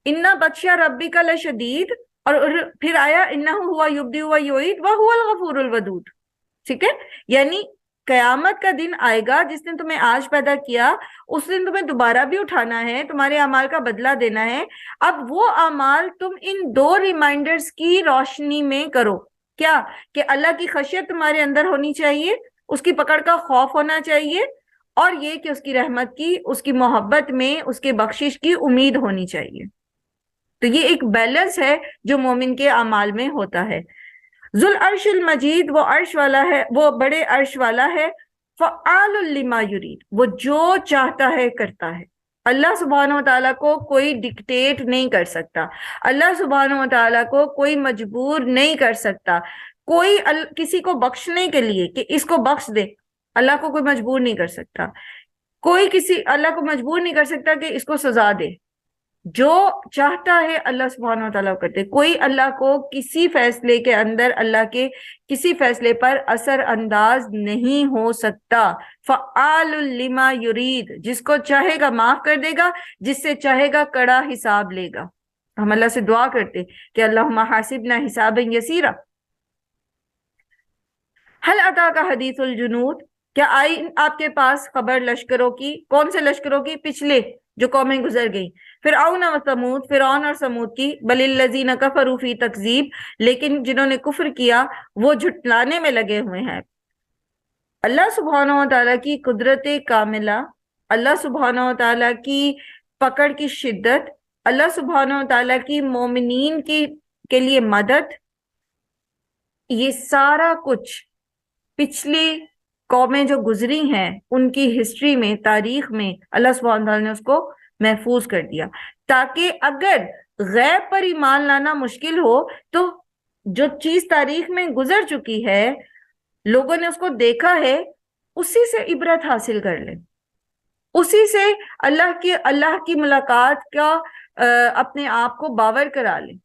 اِنَّ بَطْشَ رَبِّكَ لَشَدِيدٌ، اور پھر آیا اِنَّهُ هُوَ يُبْدِئُ وَيُعِيدُ وَهُوَ الْغَفُورُ الْوَدُودُ. ٹھیک ہے. یعنی قیامت کا دن آئے گا، جس نے تمہیں آج پیدا کیا اس دن تمہیں دوبارہ بھی اٹھانا ہے، تمہارے اعمال کا بدلہ دینا ہے. اب وہ اعمال تم ان دو ریمائنڈرز کی روشنی میں کرو. کیا کہ اللہ کی خشیت تمہارے اندر ہونی چاہیے، اس کی پکڑ کا خوف ہونا چاہیے، اور یہ کہ اس کی رحمت کی، اس کی محبت میں، اس کے بخشش کی امید ہونی چاہیے. تو یہ ایک بیلنس ہے جو مومن کے اعمال میں ہوتا ہے. ذو العرش المجید، وہ عرش والا ہے، وہ بڑے عرش والا ہے. فعال لما یرید، وہ جو چاہتا ہے کرتا ہے. اللہ سبحانہ و تعالیٰ کو کوئی ڈکٹیٹ نہیں کر سکتا، اللہ سبحانہ و تعالیٰ کو کوئی مجبور نہیں کر سکتا. کوئی کسی کو بخشنے کے لیے کہ اس کو بخش دے، اللہ کو کوئی مجبور نہیں کر سکتا. کوئی اللہ کو مجبور نہیں کر سکتا کہ اس کو سزا دے. جو چاہتا ہے اللہ سبحانہ و تعالیٰ کرتے. کوئی اللہ کو کسی فیصلے کے اندر، اللہ کے کسی فیصلے پر اثر انداز نہیں ہو سکتا. فعال لما یرید، جس کو چاہے گا معاف کر دے گا، جس سے چاہے گا کڑا حساب لے گا. ہم اللہ سے دعا کرتے کہ اللہم حاسبنا حسابا یسیرا. هل اتاک حدیث الجنود، کیا آئی آپ کے پاس خبر لشکروں کی؟ کون سے لشکروں کی؟ پچھلے جو قومیں گزر گئیں، فرعون و سمود، فرعون اور سمود کی. بل الذین کفروا فی تکذیب، لیکن جنہوں نے کفر کیا وہ جھٹلانے میں لگے ہوئے ہیں. اللہ سبحانہ و تعالیٰ کی قدرت کاملہ، اللہ سبحانہ و تعالیٰ کی پکڑ کی شدت، اللہ سبحانہ و تعالیٰ کی مومنین کے لیے مدد، یہ سارا کچھ پچھلی قومیں جو گزری ہیں ان کی ہسٹری میں، تاریخ میں اللہ سبحانہ تعالیٰ نے اس کو محفوظ کر دیا، تاکہ اگر غیب پر ایمان لانا مشکل ہو تو جو چیز تاریخ میں گزر چکی ہے، لوگوں نے اس کو دیکھا ہے، اسی سے عبرت حاصل کر لیں، اسی سے اللہ کی ملاقات کا اپنے آپ کو باور کرا لیں،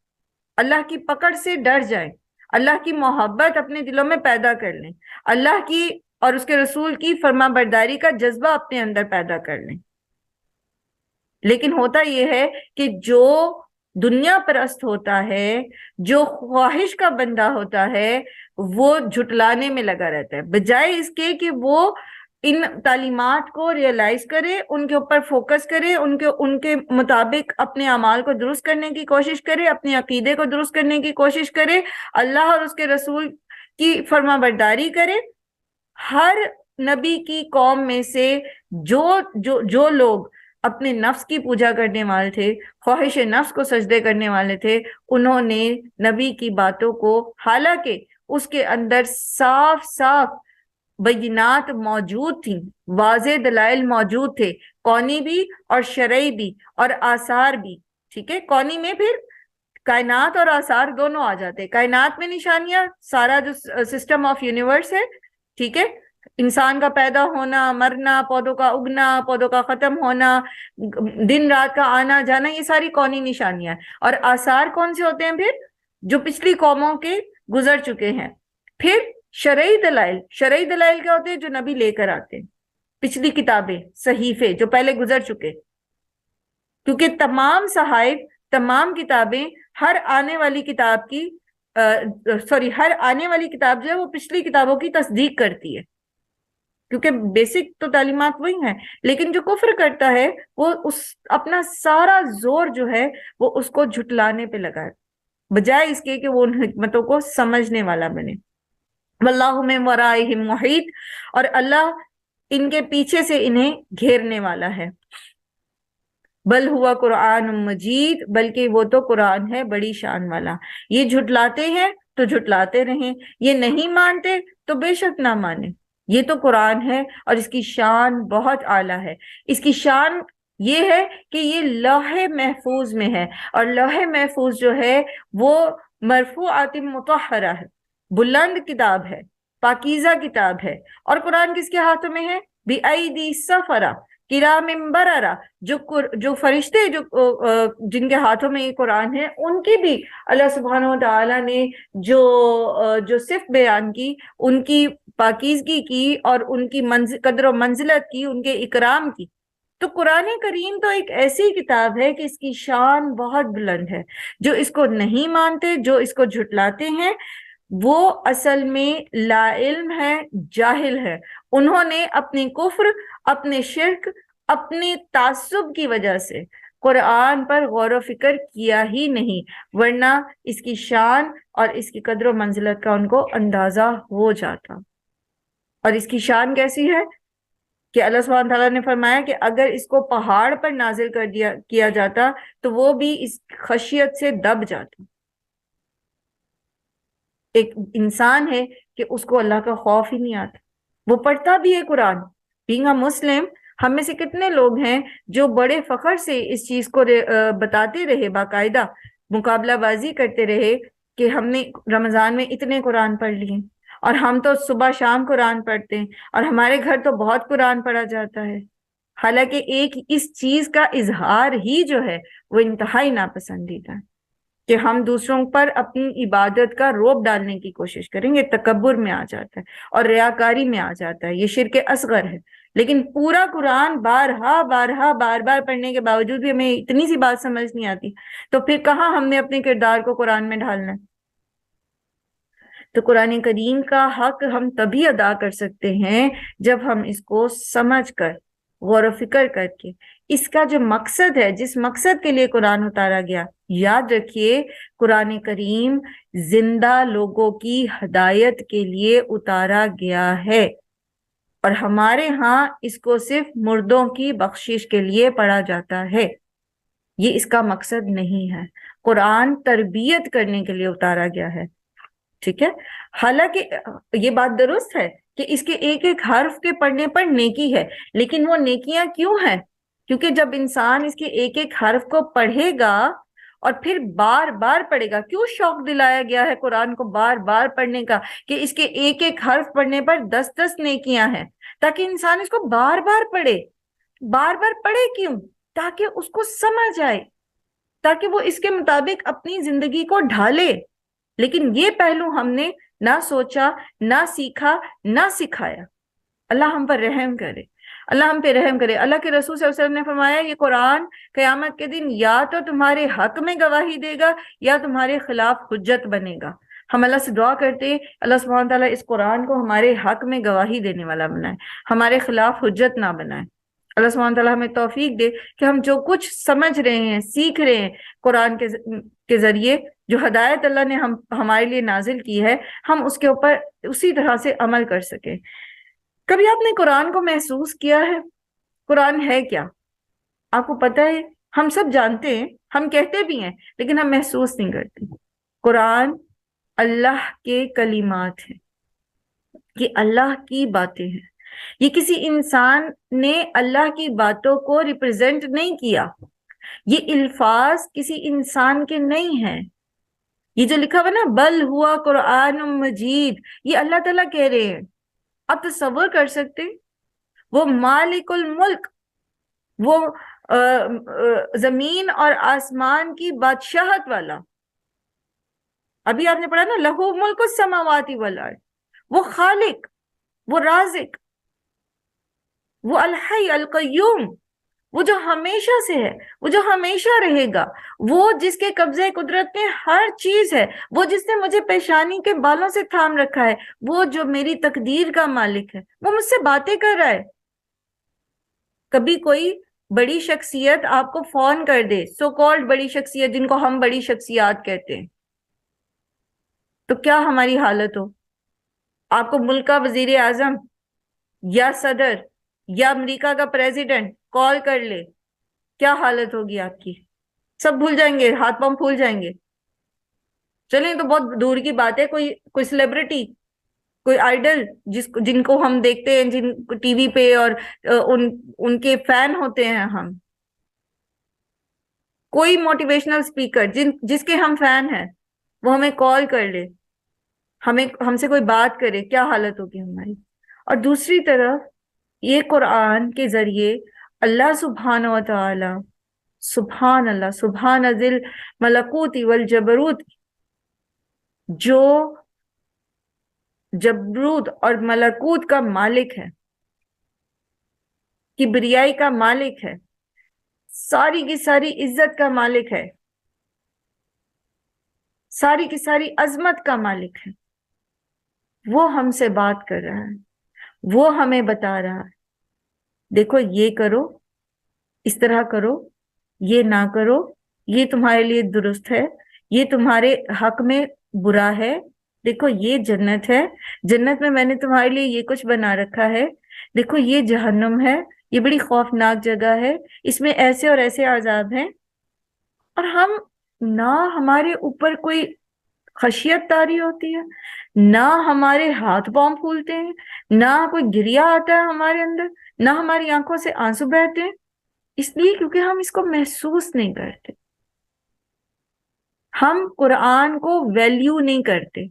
اللہ کی پکڑ سے ڈر جائیں، اللہ کی محبت اپنے دلوں میں پیدا کر لیں، اللہ کی اور اس کے رسول کی فرما برداری کا جذبہ اپنے اندر پیدا کر لیں. لیکن ہوتا یہ ہے کہ جو دنیا پرست ہوتا ہے، جو خواہش کا بندہ ہوتا ہے، وہ جھٹلانے میں لگا رہتا ہے، بجائے اس کے کہ وہ ان تعلیمات کو ریئلائز کرے، ان کے اوپر فوکس کرے، ان کے مطابق اپنے اعمال کو درست کرنے کی کوشش کرے، اپنے عقیدے کو درست کرنے کی کوشش کرے، اللہ اور اس کے رسول کی فرما برداری کرے۔ ہر نبی کی قوم میں سے جو لوگ اپنے نفس کی پوجا کرنے والے تھے، خواہش نفس کو سجدے کرنے والے تھے، انہوں نے نبی کی باتوں کو، حالانکہ اس کے اندر صاف صاف بینات موجود تھیں، واضح دلائل موجود تھے، کونی بھی اور شرعی بھی اور آثار بھی، ٹھیک ہے۔ کونی میں پھر کائنات اور آثار دونوں آ جاتے ہیں۔ کائنات میں نشانیاں، سارا جو سسٹم آف یونیورس ہے، ٹھیک ہے، انسان کا پیدا ہونا، مرنا، پودوں کا اگنا، پودوں کا ختم ہونا، دن رات کا آنا جانا، یہ ساری کونی نشانیاں ہیں۔ اور آثار کون سے ہوتے ہیں پھر؟ جو پچھلی قوموں کے گزر چکے ہیں۔ پھر شرعی دلائل، شرعی دلائل کیا ہوتے ہیں؟ جو نبی لے کر آتے ہیں، پچھلی کتابیں، صحیفے جو پہلے گزر چکے، کیونکہ تمام صحائف، تمام کتابیں ہر آنے والی کتاب کی ہر آنے والی کتاب جو ہے وہ پچھلی کتابوں کی تصدیق کرتی ہے، کیونکہ بیسک تو تعلیمات وہی ہیں۔ لیکن جو کفر کرتا ہے وہ اپنا سارا زور جو ہے وہ اس کو جھٹلانے پہ لگائے، بجائے اس کے کہ وہ ان حکمتوں کو سمجھنے والا بنے۔ واللہ من ورائہم محیط، اور اللہ ان کے پیچھے سے انہیں گھیرنے والا ہے۔ بل ہوا قرآن مجید، بلکہ وہ تو قرآن ہے بڑی شان والا۔ یہ جھٹلاتے ہیں تو جھٹلاتے رہیں، یہ نہیں مانتے تو بے شک نہ مانیں، یہ تو قرآن ہے اور اس کی شان بہت اعلیٰ ہے۔ اس کی شان یہ ہے کہ یہ لوح محفوظ میں ہے، اور لوح محفوظ جو ہے وہ مرفوعات مطہرہ ہے، بلند کتاب ہے، پاکیزہ کتاب ہے۔ اور قرآن کس کے ہاتھوں میں ہے؟ بِأَيْدِي سَفَرَةٍ کرام بررہ، جو فرشتے جن کے ہاتھوں میں یہ قرآن ہے، ان کی بھی اللہ سبحانہ و تعالیٰ نے جو صفت بیان کی، ان کی پاکیزگی کی اور ان کی قدر و منزلت کی، ان کے اکرام کی۔ تو قرآن کریم تو ایک ایسی کتاب ہے کہ اس کی شان بہت بلند ہے۔ جو اس کو نہیں مانتے، جو اس کو جھٹلاتے ہیں، وہ اصل میں لا علم ہے، جاہل ہے۔ انہوں نے اپنی کفر، اپنے شرک، اپنے تعصب کی وجہ سے قرآن پر غور و فکر کیا ہی نہیں، ورنہ اس کی شان اور اس کی قدر و منزلت کا ان کو اندازہ ہو جاتا۔ اور اس کی شان کیسی ہے کہ اللہ سبحانہ تعالیٰ نے فرمایا کہ اگر اس کو پہاڑ پر نازل کیا جاتا تو وہ بھی اس خشیت سے دب جاتا۔ ایک انسان ہے کہ اس کو اللہ کا خوف ہی نہیں آتا، وہ پڑھتا بھی ہے قرآن۔ بینگ اے مسلم، ہم میں سے کتنے لوگ ہیں جو بڑے فخر سے اس چیز کو بتاتے رہے، باقاعدہ مقابلہ بازی کرتے رہے کہ ہم نے رمضان میں اتنے قرآن پڑھ لیے، اور ہم تو صبح شام قرآن پڑھتے ہیں، اور ہمارے گھر تو بہت قرآن پڑھا جاتا ہے۔ حالانکہ ایک اس چیز کا اظہار ہی جو ہے وہ انتہائی ناپسندیدہ ہے کہ ہم دوسروں پر اپنی عبادت کا روب ڈالنے کی کوشش کریں گے، تکبر میں آ جاتا ہے اور ریاکاری میں آ جاتا ہے، یہ شرک اصغر ہے۔ لیکن پورا قرآن بار بار پڑھنے کے باوجود بھی ہمیں اتنی سی بات سمجھ نہیں آتی، تو پھر کہاں ہم نے اپنے کردار کو قرآن میں ڈھالنا ہے؟ تو قرآن کریم کا حق ہم تبھی ادا کر سکتے ہیں جب ہم اس کو سمجھ کر، غور و فکر کر کے، اس کا جو مقصد ہے، جس مقصد کے لیے قرآن اتارا گیا، یاد رکھیے قرآن کریم زندہ لوگوں کی ہدایت کے لیے اتارا گیا ہے، اور ہمارے ہاں اس کو صرف مردوں کی بخشش کے لیے پڑھا جاتا ہے۔ یہ اس کا مقصد نہیں ہے۔ قرآن تربیت کرنے کے لیے اتارا گیا ہے، ٹھیک ہے۔ حالانکہ یہ بات درست ہے کہ اس کے ایک ایک حرف کے پڑھنے پر نیکی ہے، لیکن وہ نیکیاں کیوں ہیں؟ کیونکہ جب انسان اس کے ایک ایک حرف کو پڑھے گا اور پھر بار بار پڑھے گا، کیوں شوق دلایا گیا ہے قرآن کو بار بار پڑھنے کا کہ اس کے ایک ایک حرف پڑھنے پر 10 نیکیاں ہیں، تاکہ انسان اس کو بار بار پڑھے۔ بار بار پڑھے کیوں؟ تاکہ اس کو سمجھ آئے، تاکہ وہ اس کے مطابق اپنی زندگی کو ڈھالے۔ لیکن یہ پہلو ہم نے نہ سوچا، نہ سیکھا، نہ سکھایا۔ اللہ ہم پر رحم کرے۔ اللہ ہم پہ رحم کرے۔ اللہ کے رسول صلی اللہ علیہ وسلم نے فرمایا یہ قرآن قیامت کے دن یا تو تمہارے حق میں گواہی دے گا یا تمہارے خلاف حجت بنے گا۔ ہم اللہ سے دعا کرتے ہیں اللہ سبحانہ تعالیٰ اس قرآن کو ہمارے حق میں گواہی دینے والا بنائے، ہمارے خلاف حجت نہ بنائے۔ اللہ سبحانہ تعالیٰ ہمیں توفیق دے کہ ہم جو کچھ سمجھ رہے ہیں، سیکھ رہے ہیں قرآن کے ذریعے، جو ہدایت اللہ نے ہمارے لیے نازل کی ہے، ہم اس کے اوپر اسی طرح سے عمل کر سکیں۔ کبھی آپ نے قرآن کو محسوس کیا ہے؟ قرآن ہے کیا؟ آپ کو پتہ ہے؟ ہم سب جانتے ہیں، ہم کہتے بھی ہیں، لیکن ہم محسوس نہیں کرتے۔ قرآن اللہ کے کلمات ہیں، یہ اللہ کی باتیں ہیں۔ یہ کسی انسان نے اللہ کی باتوں کو ریپرزینٹ نہیں کیا، یہ الفاظ کسی انسان کے نہیں ہیں۔ یہ جو لکھا ہوا نا بل ہوا قرآن مجید، یہ اللہ تعالیٰ کہہ رہے ہیں۔ آپ تصور کر سکتے ہیں وہ مالک الملک، وہ زمین اور آسمان کی بادشاہت والا، ابھی آپ نے پڑھا نا لہو ملک السماوات والارض، وہ خالق، وہ رازق، وہ الحی القیوم، وہ جو ہمیشہ سے ہے، وہ جو ہمیشہ رہے گا، وہ جس کے قبضے قدرت میں ہر چیز ہے، وہ جس نے مجھے پیشانی کے بالوں سے تھام رکھا ہے، وہ جو میری تقدیر کا مالک ہے، وہ مجھ سے باتیں کر رہا ہے۔ کبھی کوئی بڑی شخصیت آپ کو فون کر دے، سو کالڈ بڑی شخصیت جن کو ہم بڑی شخصیات کہتے ہیں، تو کیا ہماری حالت ہو؟ آپ کو ملک کا وزیر اعظم یا صدر یا امریکہ کا پریزیڈنٹ کال کر لے، کیا حالت ہوگی آپ کی؟ سب بھول جائیں گے، ہاتھ پاؤں پھول جائیں گے۔ چلیں تو بہت دور کی بات ہے، کوئی سیلیبریٹی، کوئی آئیڈل جن کو ہم دیکھتے ہیں، جن کو ٹی وی پہ، اور ان کے فین ہوتے ہیں ہم، کوئی موٹیویشنل اسپیکر جس کے ہم فین ہیں، وہ ہمیں کال کر لے، ہم سے کوئی بات کرے، کیا حالت ہوگی ہماری؟ اور دوسری طرف یہ قرآن کے ذریعے اللہ سبحانہ و تعالی، سبحان اللہ، سبحان ذی الملکوت والجبروت، جو جبروت اور ملکوت کا مالک ہے، کبریائی کا مالک ہے، ساری کی ساری عزت کا مالک ہے، ساری کی ساری عظمت کا مالک ہے، وہ ہم سے بات کر رہا ہے، وہ ہمیں بتا رہا ہے دیکھو یہ کرو، اس طرح کرو، یہ نہ کرو، یہ تمہارے لیے درست ہے، یہ تمہارے حق میں برا ہے، دیکھو یہ جنت ہے، جنت میں میں نے تمہارے لیے یہ کچھ بنا رکھا ہے، دیکھو یہ جہنم ہے، یہ بڑی خوفناک جگہ ہے، اس میں ایسے اور ایسے عذاب ہیں۔ اور ہم نہ ہمارے اوپر کوئی خشیت طاری ہوتی ہے، نہ ہمارے ہاتھ پاؤں پھولتے ہیں، نہ کوئی گریا آتا ہے ہمارے اندر، نہ ہماری آنکھوں سے آنسو بہتے ہیں، اس لیے کیونکہ ہم اس کو محسوس نہیں کرتے، ہم قرآن کو ویلیو نہیں کرتے،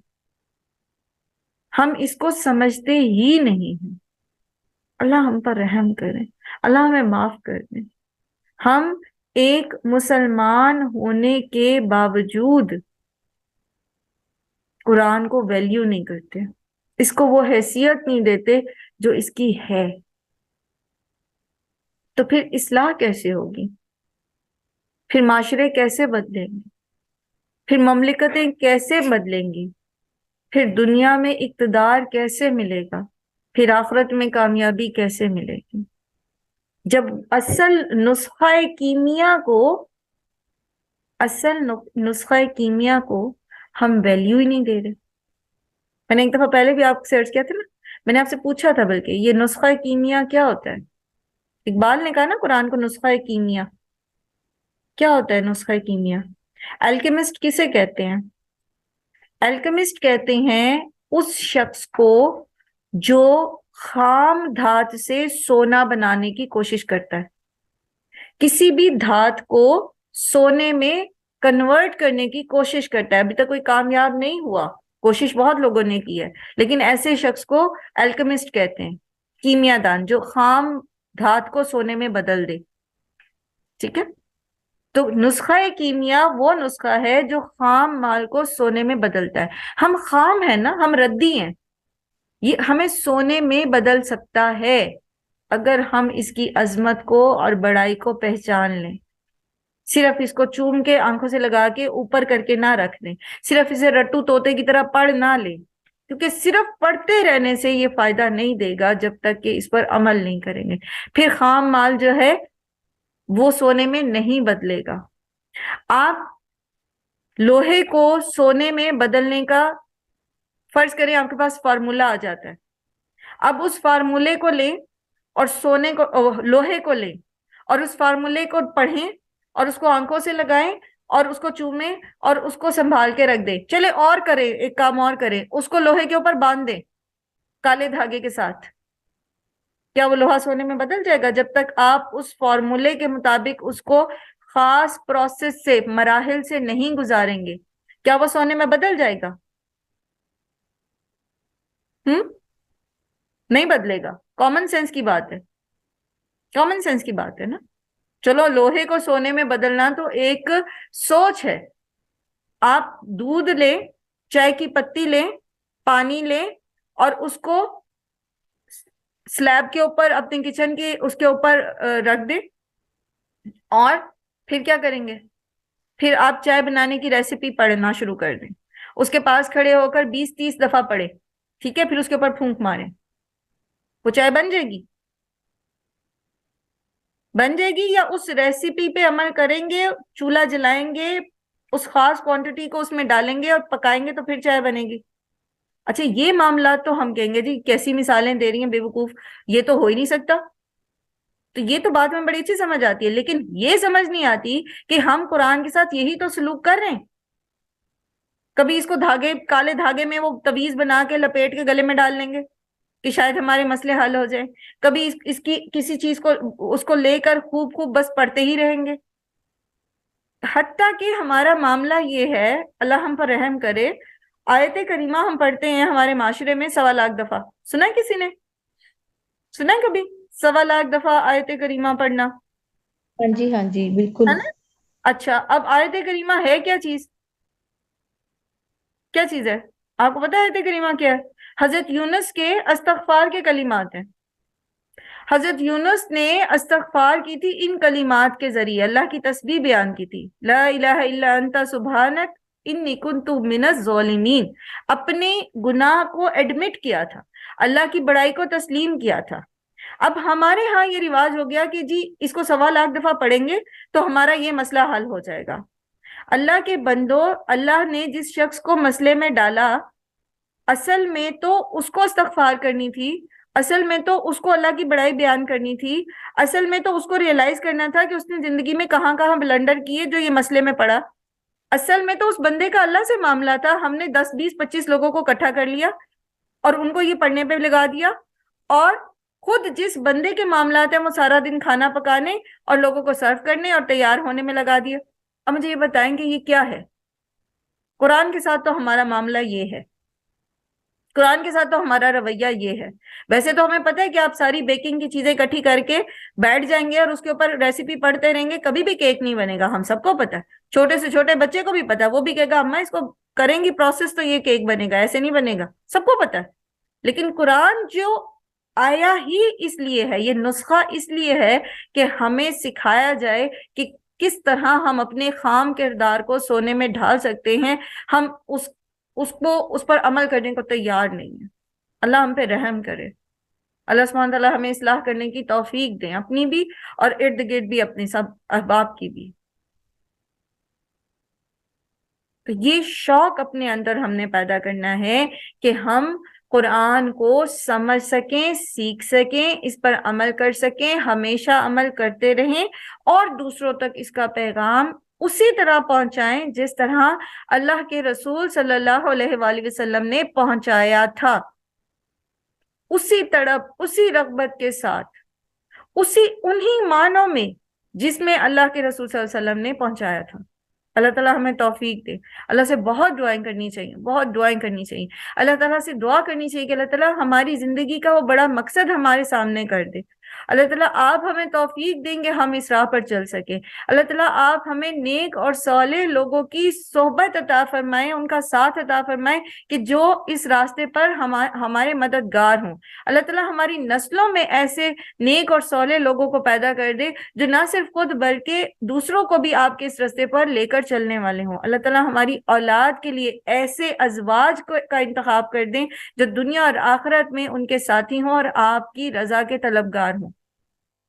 ہم اس کو سمجھتے ہی نہیں ہیں۔ اللہ ہم پر رحم کرے، اللہ ہمیں معاف کر دے۔ ہم ایک مسلمان ہونے کے باوجود قرآن کو ویلیو نہیں کرتے، اس کو وہ حیثیت نہیں دیتے جو اس کی ہے، تو پھر اصلاح کیسے ہوگی؟ پھر معاشرے کیسے بدلیں گے؟ پھر مملکتیں کیسے بدلیں گی؟ پھر دنیا میں اقتدار کیسے ملے گا؟ پھر آخرت میں کامیابی کیسے ملے گی؟ جب اصل نسخہ کیمیا کو ہم ویلیو ہی نہیں دے رہے۔ میں نے ایک دفعہ پہلے بھی آپ سے عرض کیا تھا نا، میں نے آپ سے پوچھا تھا بلکہ یہ نسخہ کیمیا کیا ہوتا ہے؟ اقبال نے کہا نا قرآن کو نسخہ کیمیا، کیا ہوتا ہے نسخہ کیمیا؟ الکیمسٹ کسے کہتے ہیں؟ الکیمسٹ کہتے ہیں اس شخص کو جو خام دھات سے سونا بنانے کی کوشش کرتا ہے، کسی بھی دھات کو سونے میں کنورٹ کرنے کی کوشش کرتا ہے۔ ابھی تک کوئی کامیاب نہیں ہوا، کوشش بہت لوگوں نے کی ہے، لیکن ایسے شخص کو الکیمسٹ کہتے ہیں، کیمیا دان جو خام دھات کو سونے میں بدل دے۔ ٹھیک ہے، تو نسخہ کیمیا وہ نسخہ ہے جو خام مال کو سونے میں بدلتا ہے۔ ہم خام ہیں نا، ہم ردی ہیں، یہ ہمیں سونے میں بدل سکتا ہے۔ اگر ہم اس کی عظمت کو اور بڑائی کو پہچان لیں، صرف اس کو چوم کے آنکھوں سے لگا کے اوپر کر کے نہ رکھ دیں، صرف اسے رٹو طوطے کی طرح پڑھ نہ لیں، کیونکہ صرف پڑھتے رہنے سے یہ فائدہ نہیں دے گا جب تک کہ اس پر عمل نہیں کریں گے. پھر خام مال جو ہے وہ سونے میں نہیں بدلے گا. آپ لوہے کو سونے میں بدلنے کا فرض کریں آپ کے پاس فارمولا آ جاتا ہے، اب اس فارمولے کو لیں اور سونے کو لوہے کو لیں اور اس فارمولے کو پڑھیں اور اس کو آنکھوں سے لگائیں اور اس کو چومیں اور اس کو سنبھال کے رکھ دیں. چلے اور کریں، ایک کام اور کریں، اس کو لوہے کے اوپر باندھ دیں کالے دھاگے کے ساتھ. کیا وہ لوہا سونے میں بدل جائے گا؟ جب تک آپ اس فارمولے کے مطابق اس کو خاص پروسیس سے، مراحل سے نہیں گزاریں گے، کیا وہ سونے میں بدل جائے گا؟ نہیں بدلے گا. کامن سینس کی بات ہے، کامن سینس کی بات ہے نا. چلو لوہے کو سونے میں بدلنا تو ایک سوچ ہے. آپ دودھ لیں، چائے کی پتی لیں، پانی لیں اور اس کو سلیب کے اوپر اپنے کچن کے اس کے اوپر رکھ دیں، اور پھر کیا کریں گے؟ پھر آپ چائے بنانے کی ریسیپی پڑھنا شروع کر دیں، اس کے پاس کھڑے ہو کر 20-30 دفعہ پڑھیں، ٹھیک ہے؟ پھر اس کے اوپر پھونک ماریں، وہ چائے بن جائے گی؟ بن جائے گی؟ یا اس ریسیپی پہ عمل کریں گے، چولہا جلائیں گے، اس خاص کوانٹٹی کو اس میں ڈالیں گے اور پکائیں گے تو پھر چائے بنے گی؟ اچھا یہ معاملات تو ہم کہیں گے جی کیسی مثالیں دے رہی ہیں بے وقوف، یہ تو ہو ہی نہیں سکتا. تو یہ تو بات میں بڑی اچھی سمجھ آتی ہے، لیکن یہ سمجھ نہیں آتی کہ ہم قرآن کے ساتھ یہی تو سلوک کر رہے ہیں. کبھی اس کو دھاگے، کالے دھاگے میں وہ تعویذ بنا کے لپیٹ کے گلے میں ڈال لیں گے کہ شاید ہمارے مسئلے حل ہو جائیں. کبھی اس کی کسی چیز کو اس کو لے کر خوب بس پڑھتے ہی رہیں گے. حتیٰ کہ ہمارا معاملہ یہ ہے، اللہ ہم پر رحم کرے، آیت کریمہ ہم پڑھتے ہیں ہمارے معاشرے میں 1.25 دفعہ. سنا ہے کسی نے؟ سنا ہے کبھی 1.25 دفعہ آیت کریمہ پڑھنا؟ ہاں جی بالکل. ہے نا؟ اچھا اب آیت کریمہ ہے کیا چیز؟ کیا چیز ہے آپ کو پتا ہے آیت کریمہ کیا ہے؟ حضرت یونس کے استغفار کے کلمات ہیں. حضرت یونس نے استغفار کی تھی ان کلمات کے ذریعے، اللہ کی تسبیح بیان کی تھی، لا الہ الا انت سبحانک انی کنت من الظالمین. اپنے گناہ کو ایڈمٹ کیا تھا، اللہ کی بڑائی کو تسلیم کیا تھا. اب ہمارے ہاں یہ رواج ہو گیا کہ جی اس کو 1.25 دفعہ پڑھیں گے تو ہمارا یہ مسئلہ حل ہو جائے گا. اللہ کے بندو، اللہ نے جس شخص کو مسئلے میں ڈالا، اصل میں تو اس کو استغفار کرنی تھی، اصل میں تو اس کو اللہ کی بڑائی بیان کرنی تھی، اصل میں تو اس کو ریئلائز کرنا تھا کہ اس نے زندگی میں کہاں کہاں بلنڈر کیے جو یہ مسئلے میں پڑا. اصل میں تو اس بندے کا اللہ سے معاملہ تھا. ہم نے 10-20-25 لوگوں کو اکٹھا کر لیا اور ان کو یہ پڑھنے پہ لگا دیا، اور خود جس بندے کے معاملات ہیں وہ سارا دن کھانا پکانے اور لوگوں کو سرو کرنے اور تیار ہونے میں لگا دیا. اب مجھے یہ بتائیں کہ یہ کیا ہے؟ قرآن کے ساتھ تو ہمارا معاملہ یہ ہے، قرآن کے ساتھ تو ہمارا رویہ یہ ہے. ویسے تو ہمیں پتہ ہے کہ آپ ساری بیکنگ کی چیزیں اکٹھی کر کے بیٹھ جائیں گے اور اس کے اوپر ریسیپی پڑھتے رہیں گے، کبھی بھی کیک نہیں بنے گا. ہم سب کو پتہ ہے، چھوٹے سے چھوٹے بچے کو بھی پتہ ہے، وہ بھی کہے گا اماں اس کو کریں گی پروسیس تو یہ کیک بنے گا، ایسے نہیں بنے گا، سب کو پتہ ہے. لیکن قرآن جو آیا ہی اس لیے ہے، یہ نسخہ اس لیے ہے کہ ہمیں سکھایا جائے کہ کس طرح ہم اپنے خام کردار کو سونے میں ڈھال سکتے ہیں. ہم اس پر عمل کرنے کو تیار نہیں ہیں. اللہ ہم پہ رحم کرے. اللہ سبحانہ تعالیٰ ہمیں اصلاح کرنے کی توفیق دیں، اپنی بھی اور ارد گرد بھی اپنے سب احباب کی بھی. تو یہ شوق اپنے اندر ہم نے پیدا کرنا ہے کہ ہم قرآن کو سمجھ سکیں، سیکھ سکیں، اس پر عمل کر سکیں، ہمیشہ عمل کرتے رہیں اور دوسروں تک اس کا پیغام اسی طرح پہنچائیں جس طرح اللہ کے رسول صلی اللہ علیہ وآلہ وسلم نے پہنچایا تھا. اسی تڑپ، اسی رغبت کے ساتھ، انہی معنوں میں جس میں اللہ کے رسول صلی اللہ علیہ وسلم نے پہنچایا تھا. اللہ تعالیٰ ہمیں توفیق دے. اللہ سے بہت دعائیں کرنی چاہیے، بہت دعائیں کرنی چاہیے. اللہ تعالیٰ سے دعا کرنی چاہیے کہ اللہ تعالیٰ ہماری زندگی کا وہ بڑا مقصد ہمارے سامنے کر دے. اللہ تعالیٰ آپ ہمیں توفیق دیں گے ہم اس راہ پر چل سکیں. اللہ تعالیٰ آپ ہمیں نیک اور صالح لوگوں کی صحبت عطا فرمائیں، ان کا ساتھ عطا فرمائیں کہ جو اس راستے پر ہمارے مددگار ہوں. اللہ تعالیٰ ہماری نسلوں میں ایسے نیک اور صالح لوگوں کو پیدا کر دے جو نہ صرف خود بلکہ دوسروں کو بھی آپ کے اس راستے پر لے کر چلنے والے ہوں. اللہ تعالیٰ ہماری اولاد کے لیے ایسے ازواج کا انتخاب کر دیں جو دنیا اور آخرت میں ان کے ساتھی ہوں اور آپ کی رضا کے طلبگار ہوں.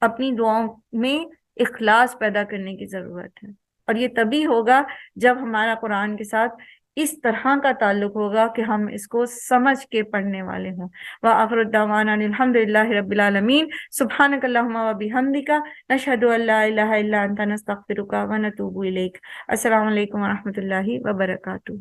اپنی دعاؤں میں اخلاص پیدا کرنے کی ضرورت ہے، اور یہ تبھی ہوگا جب ہمارا قرآن کے ساتھ اس طرح کا تعلق ہوگا کہ ہم اس کو سمجھ کے پڑھنے والے ہوں. وآخر الدعوانا الحمد للہ رب العالمین. سبحانک اللہم و بحمدک، نشہد ان لا الہ الا انت، نستغفرک و نتوب الیک. السلام علیکم و رحمۃ اللہ وبرکاتہ.